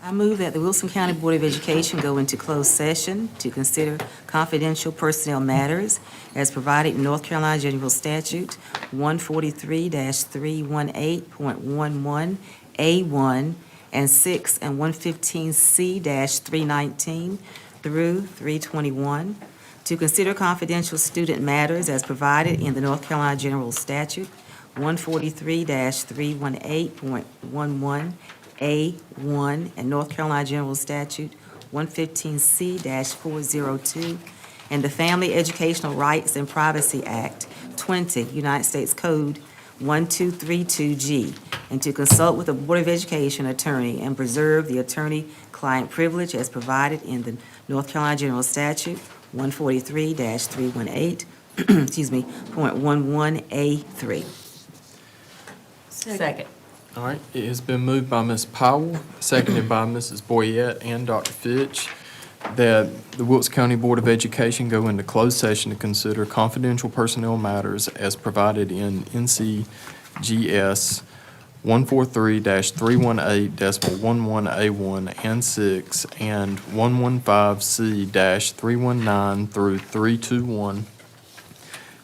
I move that the Wilson County Board of Education go into closed session to consider confidential personnel matters as provided in North Carolina General Statute 143-318.11A1 and 6 and 115C-319 through 321, to consider confidential student matters as provided in the North Carolina General Statute 143-318.11 A1 and North Carolina General Statute 115C-402 and the Family Educational Rights and Privacy Act 20 United States Code 1232G, and to consult with the Board of Education attorney and preserve the attorney-client privilege as provided in the North Carolina General Statute 143-318, excuse me, .11A3. Second. All right, it has been moved by Ms. Powell, seconded by Mrs. Boyette and Dr. Fitch, that the Wilkes County Board of Education go into closed session to consider confidential personnel matters as provided in NCGS 143-318.11A1 and 6 and 115C-319 through 321,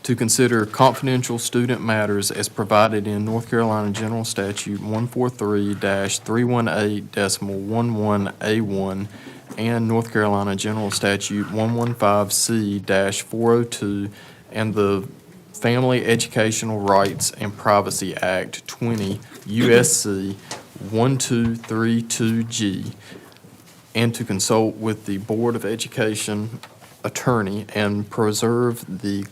to consider confidential student matters as provided in North Carolina General Statute 143-318.11A1 and North Carolina General Statute 115C-402 and the Family Educational Rights and Privacy Act 20 USC 1232G, and to consult with the Board of Education attorney and preserve the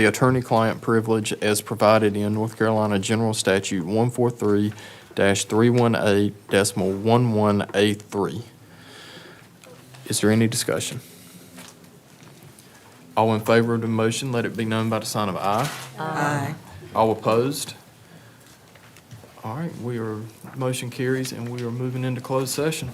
attorney-client privilege as provided in North Carolina General Statute 143-318.11A3. Is there any discussion? All in favor of the motion, let it be known by the sign of aye. Aye. All opposed? All right, motion carries and we are moving into closed session.